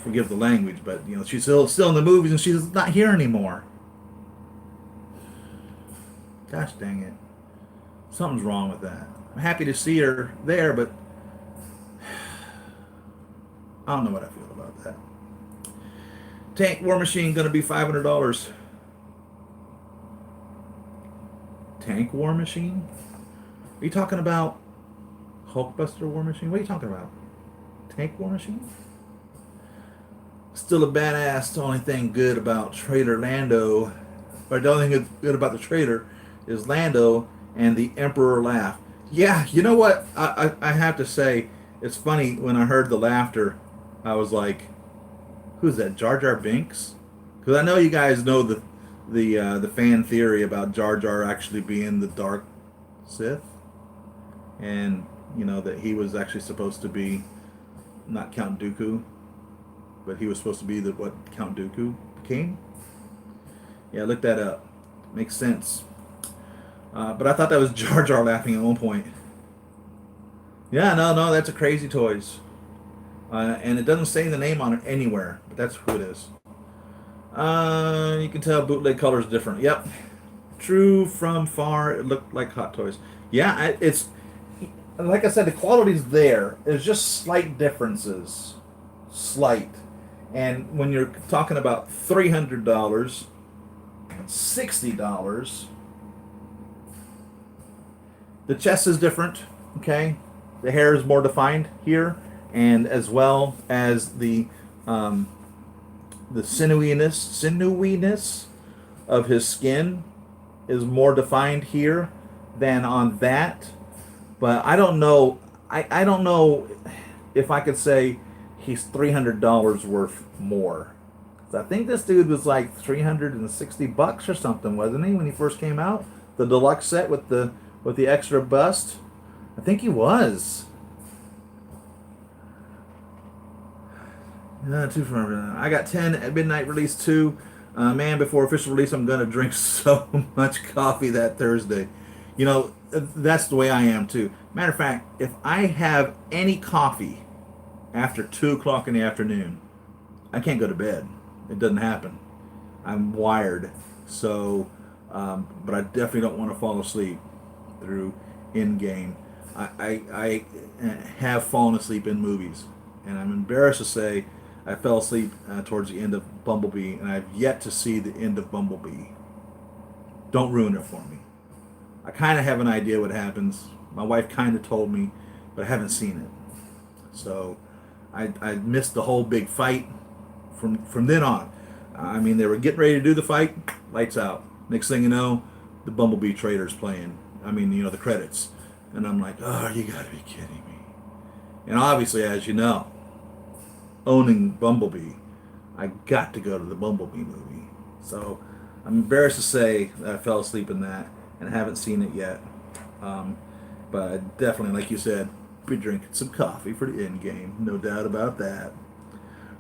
Forgive the language, but she's still in the movies, and she's not here anymore. Gosh dang it. Something's wrong with that. I'm happy to see her there, but I don't know what I feel about that. Tank War Machine going to be $500. Tank War Machine? Are you talking about Hulkbuster War Machine? What are you talking about? Tank War Machine? Still a badass. The only thing good about Trailer Lando, or the only thing good about the trailer is Lando and the Emperor laugh. Yeah, you know what? I have to say, it's funny, when I heard the laughter, I was like, who's that, Jar Jar Binks? Because I know you guys know the fan theory about Jar Jar actually being the Dark Sith. And, that he was actually supposed to be not Count Dooku, but he was supposed to be what Count Dooku became. Yeah, look that up. Makes sense. But I thought that was Jar Jar laughing at one point. Yeah, no, that's a Crazy Toys. And it doesn't say the name on it anywhere, but that's who it is. You can tell bootleg color is different. Yep. True from far, it looked like Hot Toys. Yeah, it's, like I said, the quality's there. There's just slight differences. Slight. And when you're talking about $300, $60, the chest is different, okay? The hair is more defined here, and as well as the sinewyiness of his skin is more defined here than on that. But I don't know. I don't know if I could say he's $300 worth more. I think this dude was like $360 or something, wasn't he, when he first came out? The deluxe set with the extra bust. I think he was. Two from I got 10 at midnight release 2. Man, before official release, I'm gonna drink so much coffee that Thursday. That's the way I am too. Matter of fact, if I have any coffee after 2 o'clock in the afternoon, I can't go to bed. It doesn't happen. I'm wired. So, but I definitely don't want to fall asleep through in game. I have fallen asleep in movies, and I'm embarrassed to say I fell asleep towards the end of Bumblebee, and I've yet to see the end of Bumblebee. Don't ruin it for me. I kind of have an idea what happens. My wife kind of told me, but I haven't seen it. So I missed the whole big fight from then on. I mean, they were getting ready to do the fight, lights out. Next thing you know, the Bumblebee trailer's playing. I mean, the credits. And I'm like, oh, you gotta be kidding me. And obviously, as you know, owning Bumblebee, I got to go to the Bumblebee movie. So I'm embarrassed to say that I fell asleep in that and haven't seen it yet. But I definitely, like you said, be drinking some coffee for the end game. No doubt about that.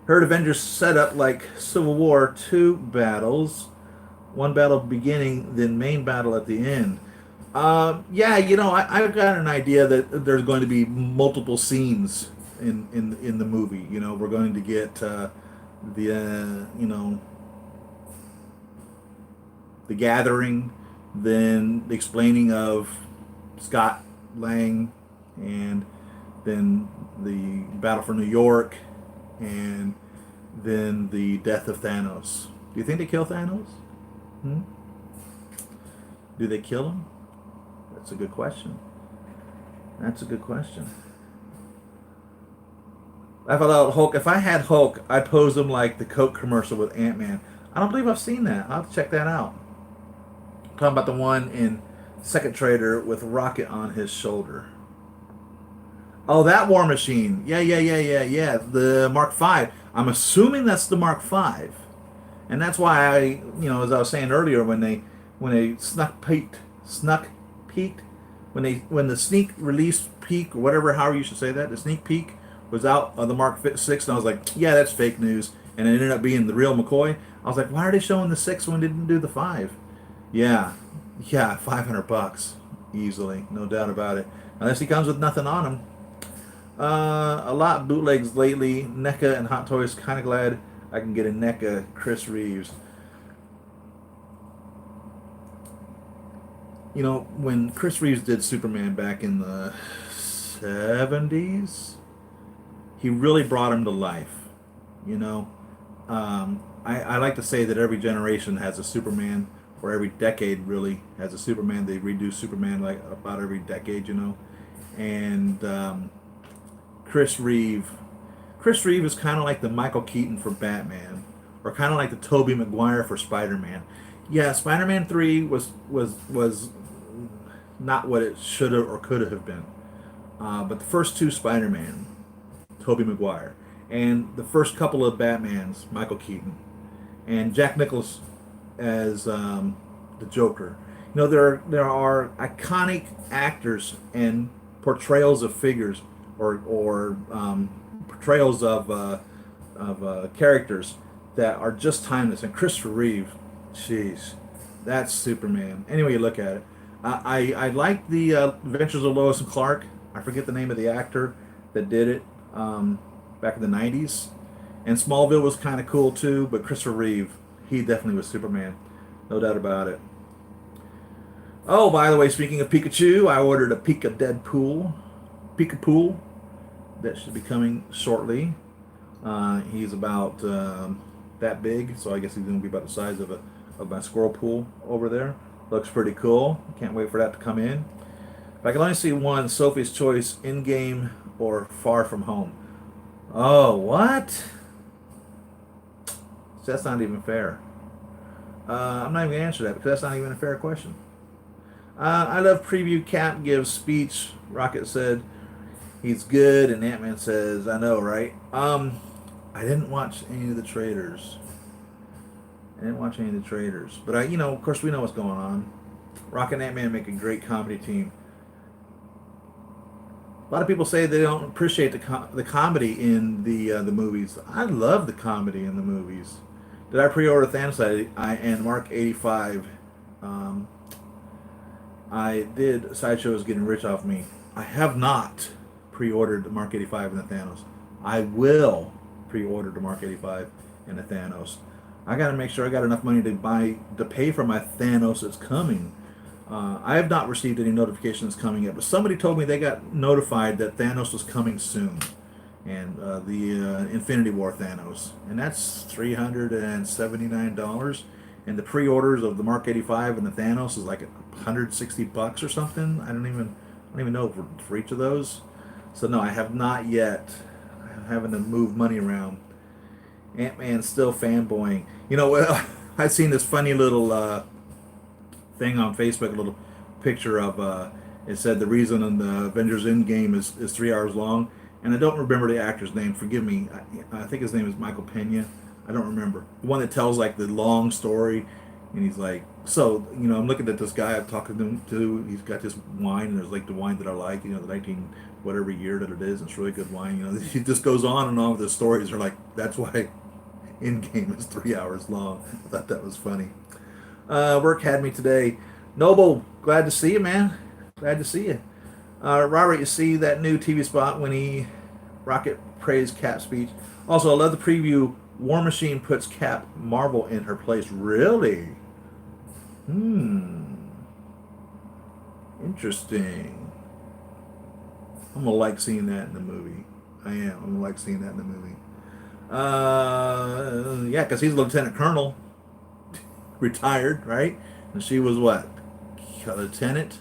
Heard Avengers set up like Civil War, 2 battles. One battle beginning, then main battle at the end. Yeah, I've got an idea that there's going to be multiple scenes in the movie. We're going to get the gathering, then the explaining of Scott Lang, and then the battle for New York, and then the death of Thanos. Do you think they kill Thanos? Hmm? Do they kill him? That's a good question. That's a good question. I thought Hulk. If I had Hulk, I'd pose him like the Coke commercial with Ant-Man. I don't believe I've seen that. I'll have to check that out. I'm talking about the one in Second Trader with Rocket on his shoulder. Oh, that War Machine. Yeah. The Mark V. I'm assuming that's the Mark V. And that's why as I was saying earlier, when they peeked, when the sneak release peak, or whatever, however you should say that, the sneak peek was out of the Mark 6, and I was like, yeah, that's fake news. And it ended up being the real McCoy. I was like, why are they showing the 6 when they didn't do the 5? Yeah, $500 easily, no doubt about it. Unless he comes with nothing on him. A lot of bootlegs lately. NECA and Hot Toys. Kind of glad I can get a NECA Chris Reeves. When Chris Reeves did Superman back in the 70s, he really brought him to life. I like to say that every generation has a Superman, or every decade really has a Superman. They redo Superman like about every decade, And Chris Reeve is kind of like the Michael Keaton for Batman, or kind of like the Tobey Maguire for Spider-Man. Yeah, Spider-Man 3 was not what it should have or could have been. But the first 2 Spider-Man, Tobey Maguire, and the first couple of Batmans, Michael Keaton, and Jack Nicholson as the Joker. There are iconic actors and portrayals of figures, or portrayals of characters that are just timeless. And Christopher Reeve, jeez, that's Superman. Anyway you look at it. I like the Adventures of Lois and Clark. I forget the name of the actor that did it back in the 90s. And Smallville was kind of cool too, but Christopher Reeve, he definitely was Superman. No doubt about it. Oh, by the way, speaking of Pikachu, I ordered a Pika Deadpool. Pikapool. That should be coming shortly. He's about that big, so I guess he's going to be about the size of my squirrel pool over there. Looks pretty cool. Can't wait for that to come in. If I can only see one, Sophie's Choice, in-game or far from home. Oh, what? That's not even fair. I'm not even going to answer that because that's not even a fair question. I love preview. Cap gives speech. Rocket said he's good, and Ant-Man says, I know, right? I didn't watch any of the trailers. But of course we know what's going on. Rocket and Ant-Man make a great comedy team. A lot of people say they don't appreciate the comedy in the movies. I love the comedy in the movies. Did I pre-order Thanos and Mark 85? Um, I did. Sideshow is getting rich off me. I have not pre-ordered the Mark 85 and the Thanos. I will pre-order the Mark 85 and the Thanos. I got to make sure I got enough money to pay for my Thanos that's coming. I have not received any notifications coming yet, but somebody told me they got notified that Thanos was coming soon, and the Infinity War Thanos, and that's $379, and the pre-orders of the Mark 85 and the Thanos is like $160 or something. I don't even know for each of those. So no, I have not yet. I'm having to move money around. Ant-Man's still fanboying. You know, well, I've seen this funny little thing on Facebook, a little picture of it said the reason in the Avengers Endgame is 3 hours long, and I don't remember the actor's name. Forgive me. I think his name is Michael Pena. I don't remember. The one that tells like the long story, and he's like, so you know, I'm looking at this guy I'm talking to. He's got this wine, and there's like the wine that I like, you know, the 19 whatever year that it is. It's really good wine. You know, he just goes on and on with the stories. They're like, that's why Endgame is 3 hours long. I thought that was funny. Work had me today. Noble, glad to see you, man. Glad to see you. Robert, you see that new TV spot when he Rocket praised Cap's speech. Also, I love the preview. War Machine puts Cap Marvel in her place. Really? Interesting. I'm gonna like seeing that in the movie. I am. I'm gonna like seeing that in the movie. Yeah, because he's a lieutenant colonel, retired, right? And she was what? A lieutenant?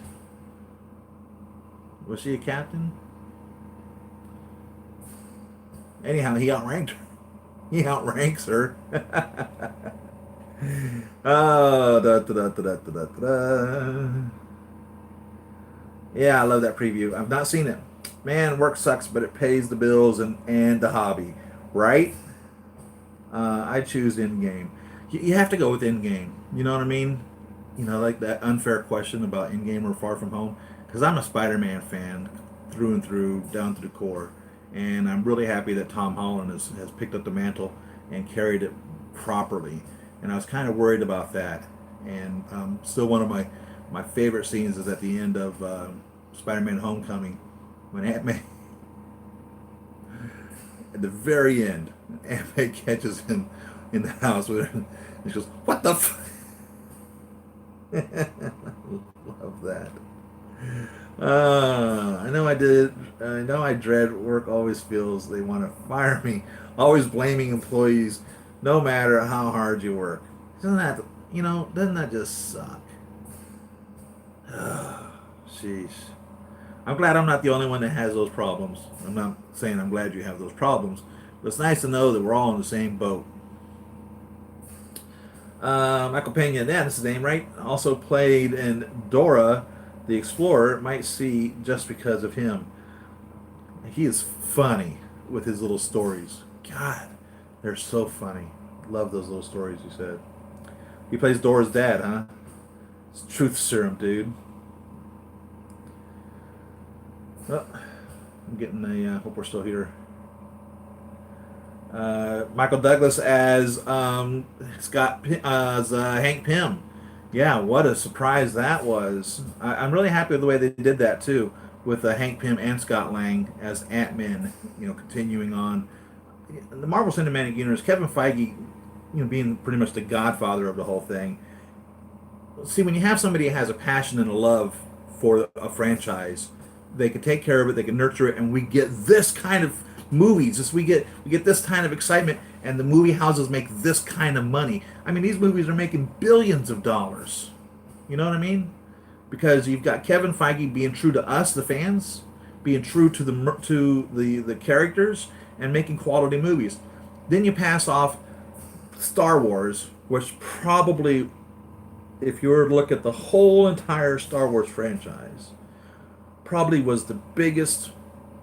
Was she a captain? Anyhow, he outranked her. He outranks her. Oh, yeah, I love that preview. I've not seen it. Man, work sucks, but it pays the bills and the hobby, right? I choose Endgame. You have to go with Endgame. You know what I mean? You know, like that unfair question about Endgame or Far From Home. Because I'm a Spider-Man fan through and through, down to the core. And I'm really happy that Tom Holland has picked up the mantle and carried it properly. And I was kind of worried about that. And still one of my favorite scenes is at the end of Spider-Man Homecoming, when Aunt May, at the very end, Aunt May catches him in the house with her, and she goes, "What the f-" Love that. I know I did. I know I dread work. Always feels they want to fire me. Always blaming employees, no matter how hard you work. Doesn't that, doesn't that just suck? Sheesh. I'm glad I'm not the only one that has those problems. I'm not saying I'm glad you have those problems, but it's nice to know that we're all in the same boat. Michael Pena, yeah, that's his name, right? Also played in Dora the Explorer. Might see just because of him. He is funny with his little stories. God, they're so funny. Love those little stories, you said. He plays Dora's dad, huh? It's truth serum, dude. Oh, I'm getting a, hope we're still here. Michael Douglas as as Hank Pym. Yeah, what a surprise that was. I'm really happy with the way they did that too, with Hank Pym and Scott Lang as Ant-Man. Continuing on the Marvel Cinematic Universe. Kevin Feige, being pretty much the godfather of the whole thing. See, when you have somebody who has a passion and a love for a franchise, they can take care of it, they can nurture it, and we get this kind of movies. We get this kind of excitement, and the movie houses make this kind of money. I mean, these movies are making billions of dollars. You know what I mean? Because you've got Kevin Feige being true to us, the fans, being true to the characters, and making quality movies. Then you pass off Star Wars, which probably, if you were to look at the whole entire Star Wars franchise, probably was the biggest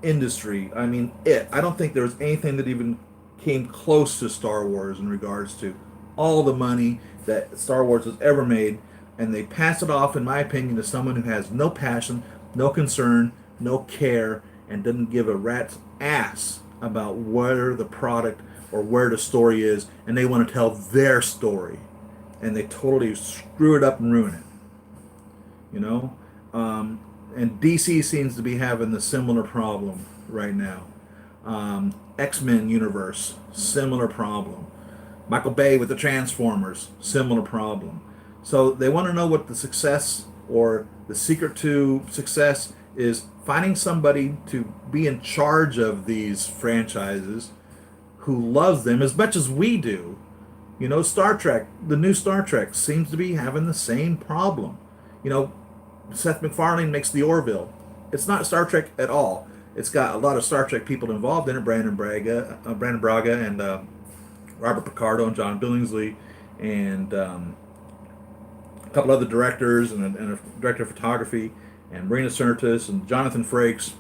industry. I mean, I don't think there was anything that even came close to Star Wars in regards to all the money that Star Wars has ever made, and they pass it off, in my opinion, to someone who has no passion, no concern, no care, and doesn't give a rat's ass about whether the product or where the story is, and they want to tell their story, and they totally screw it up and ruin it. You know, and DC seems to be having the similar problem right now. X-Men universe, similar problem. Michael Bay with the Transformers, similar problem. So they want to know what the success or the secret to success is, finding somebody to be in charge of these franchises who loves them as much as we do. You know, Star Trek, the new Star Trek seems to be having the same problem. You know, Seth MacFarlane makes the Orville. It's not Star Trek at all. It's got a lot of Star Trek people involved in it: Brandon Braga, and Robert Picardo and John Billingsley, and a couple other directors, and a director of photography, and Marina Sirtis and Jonathan Frakes.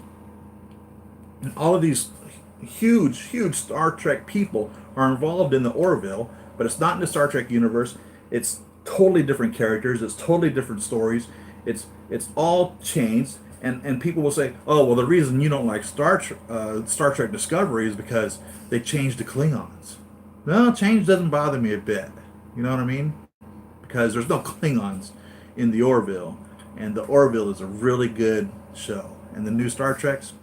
And all of these huge Star Trek people are involved in the Orville, but it's not in the Star Trek universe. It's totally different characters. It's totally different stories. It's all changed, and people will say, oh, well, the reason you don't like Star Trek Discovery is because they changed the Klingons. No, change doesn't bother me a bit. You know what I mean? Because there's no Klingons in the Orville, and the Orville is a really good show. And the new Star Treks,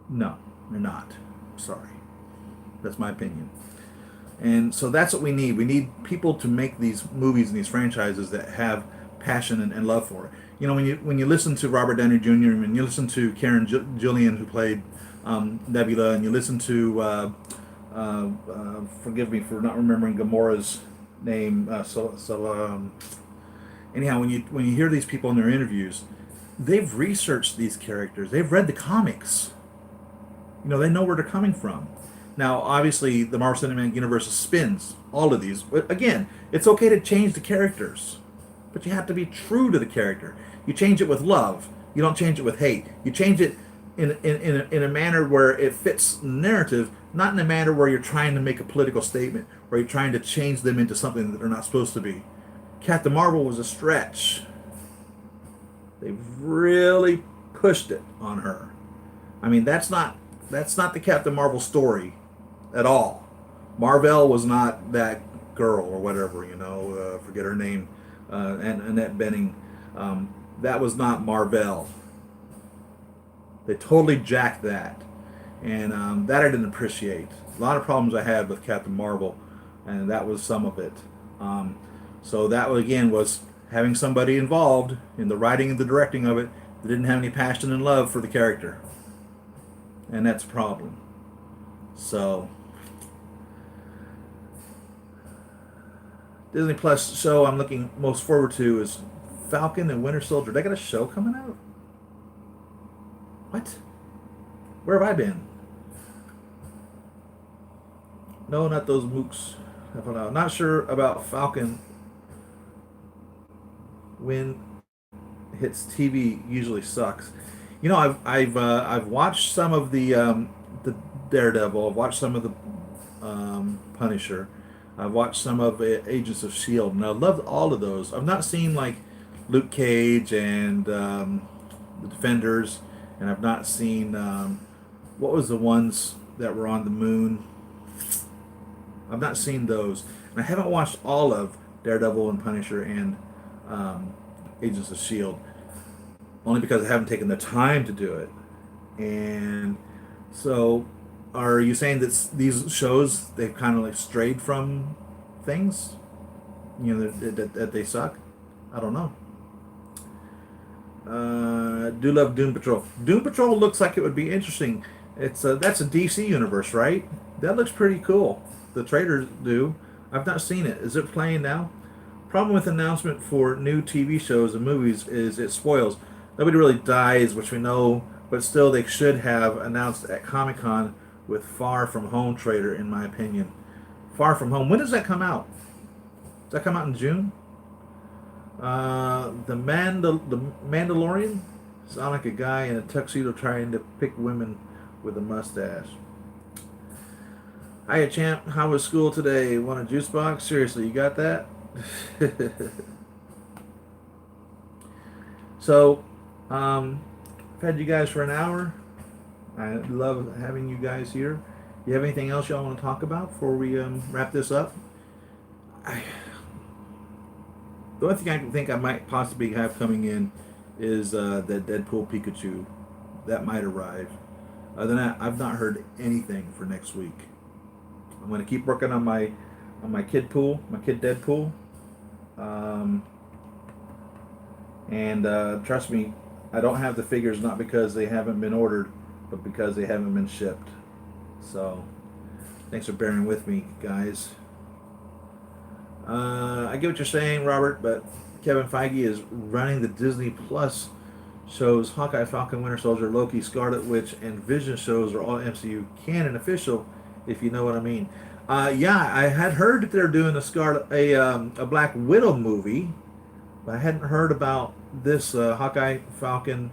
no, they're not. Sorry, that's my opinion. And so that's what we need. We need people to make these movies and these franchises that have passion and love for it. You know, when you listen to Robert Downey Jr. and when you listen to Karen Gillian, who played Nebula, and you listen to forgive me for not remembering Gamora's name. Anyhow, when you hear these people in their interviews, they've researched these characters. They've read the comics. You know, they know where they're coming from. Now, obviously, the Marvel Cinematic Universe spins all of these. But again, it's okay to change the characters, but you have to be true to the character. You change it with love. You don't change it with hate. You change it in a manner where it fits the narrative, not in a manner where you're trying to make a political statement, where you're trying to change them into something that they're not supposed to be. Captain Marvel was a stretch. They really pushed it on her. I mean, that's not the Captain Marvel story at all. Marvel was not that girl or whatever, you know, forget her name, and Annette Bening. That was not Marvel. They totally jacked that, and that I didn't appreciate. A lot of problems I had with Captain Marvel, and that was some of it. So that again was having somebody involved in the writing and the directing of it that didn't have any passion and love for the character, and that's a problem. So Disney Plus show I'm looking most forward to is Falcon and Winter Soldier. They got a show coming out? What? Where have I been? No, not those mooks. I'm not sure about Falcon. When it hits TV, usually sucks. You know, I've watched some of the Daredevil. I've watched some of the Punisher. I've watched some of Agents of Shield, and I loved all of those. I've not seen like Luke Cage and the Defenders, and I've not seen what was the ones that were on the moon. I've not seen those, and I haven't watched all of Daredevil and Punisher and Agents of Shield, only because I haven't taken the time to do it. And so, are you saying that these shows they've kind of like strayed from things? You know, that they suck? I don't know. Do love Doom Patrol. Doom Patrol looks like it would be interesting. That's a DC universe, right? That looks pretty cool. The trailers do. I've not seen it. Is it playing now? Problem with announcement for new TV shows and movies is it spoils. Nobody really dies, which we know, but still they should have announced at Comic-Con with Far From Home trailer, in my opinion. Far From Home. When does that come out? Does that come out in June? The Mandalorian? Sound like a guy in a tuxedo trying to pick women with a mustache. Hiya, champ. How was school today? Want a juice box? Seriously, you got that? So, I've had you guys for an hour. I love having you guys here. You have anything else y'all want to talk about before we wrap this up? I, the only thing I can think I might possibly have coming in is that Deadpool Pikachu. That might arrive. Other than that, I've not heard anything for next week. I'm going to keep working on my kid pool, my kid Deadpool. Um, and trust me, I don't have the figures not because they haven't been ordered, but because they haven't been shipped. So, thanks for bearing with me, guys. I get what you're saying, Robert, but Kevin Feige is running the Disney Plus shows. Hawkeye, Falcon, Winter Soldier, Loki, Scarlet Witch, and Vision shows are all MCU canon official, if you know what I mean. Yeah, I had heard that they're doing a Black Widow movie, but I hadn't heard about this Hawkeye, Falcon,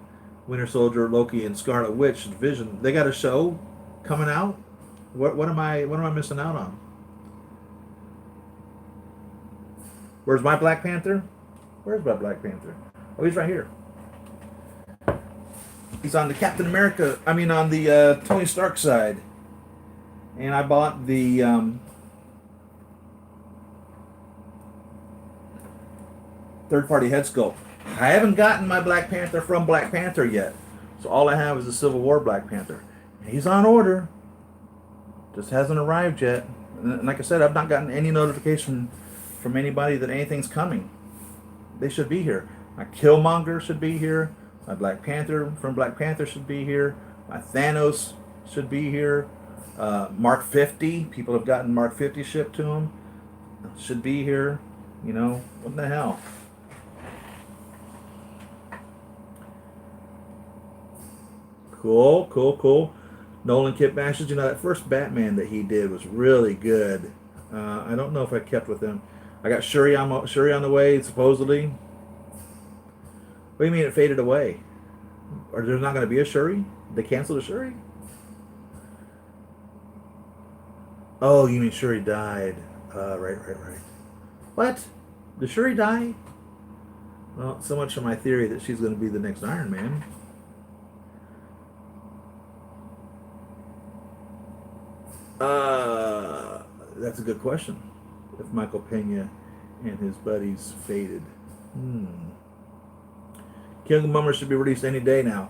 Winter Soldier, Loki, and Scarlet Witch and Vision. They got a show coming out. What am I missing out on? Where's my Black Panther? Where's my Black Panther? Oh, he's right here. He's on the Captain America. I mean, on the Tony Stark side. And I bought the third-party head sculpt. I haven't gotten my Black Panther from Black Panther yet, so all I have is the Civil War Black Panther. He's on order. Just hasn't arrived yet. And like I said, I've not gotten any notification from anybody that anything's coming. They should be here. My Killmonger should be here. My Black Panther from Black Panther should be here. My Thanos should be here. Mark 50. People have gotten Mark 50 shipped to them. Should be here. You know, what the hell? Cool, cool, cool. Nolan Kit Bashes. You know, that first Batman that he did was really good. I don't know if I kept with him. I got Shuri on the way, supposedly. What do you mean it faded away? Or there's not going to be a Shuri? They canceled a Shuri? Oh, you mean Shuri died. Right. What? Did Shuri die? Well, so much for my theory that she's going to be the next Iron Man. That's a good question. If Michael Pena and his buddies faded. Killmonger should be released any day now.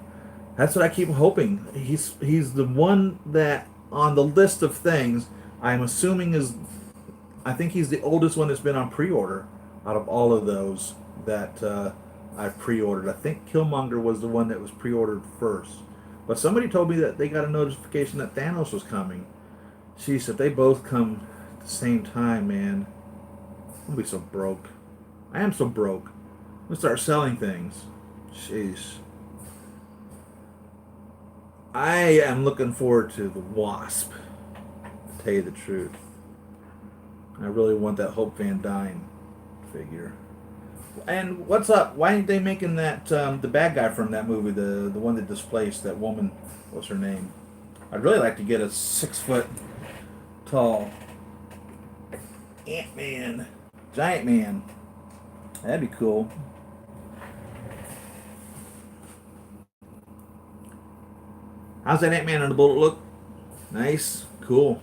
That's what I keep hoping. He's the one that on the list of things I'm assuming is. I think he's the oldest one that's been on pre-order out of all of those that I've pre-ordered. I think Killmonger was the one that was pre-ordered first. But somebody told me that they got a notification that Thanos was coming. Jeez, if they both come at the same time, man, I'm gonna be so broke. I am so broke. I'm gonna start selling things. Jeez. I am looking forward to the Wasp, to tell you the truth. I really want that Hope Van Dyne figure. And what's up? Why ain't they making that the bad guy from that movie, the one that displaced that woman? What's her name? I'd really like to get a 6 foot tall Ant-Man, Giant Man. That'd be cool. How's that Ant-Man on the bullet look? Nice, cool.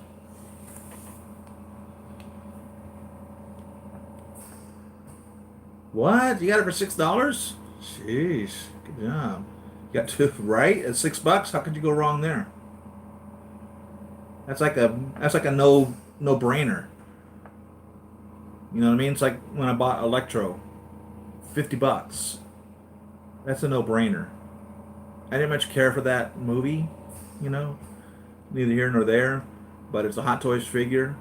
What? You got it for $6? Jeez, good job. You got two right at $6. How could you go wrong there? That's like a no brainer. You know what I mean? It's like when I bought Electro, $50. That's a no brainer. I didn't much care for that movie, you know, neither here nor there. But it's a Hot Toys figure,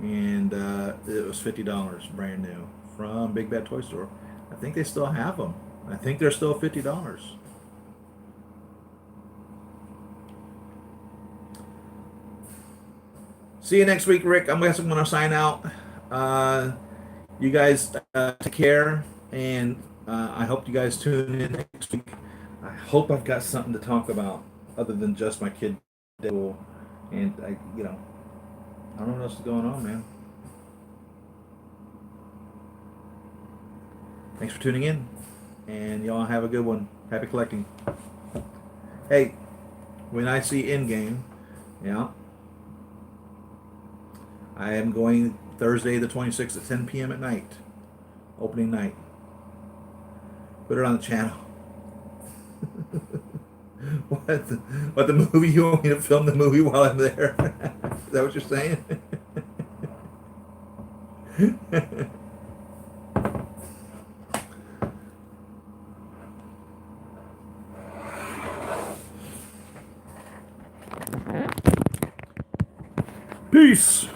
and it was $50, brand new, from Big Bad Toy Store. I think they still have them. I think they're still $50. See you next week, Rick. I'm guessing I'm going to sign out. You guys take care, and I hope you guys tune in next week. I hope I've got something to talk about other than just my kid Deadpool, and I don't know what else is going on, man. Thanks for tuning in, and y'all have a good one. Happy collecting. Hey, when I see Endgame, yeah, I am going Thursday the 26th at 10 p.m. at night. Opening night. Put it on the channel. What the movie? You want me to film the movie while I'm there? Is that what you're saying? Peace.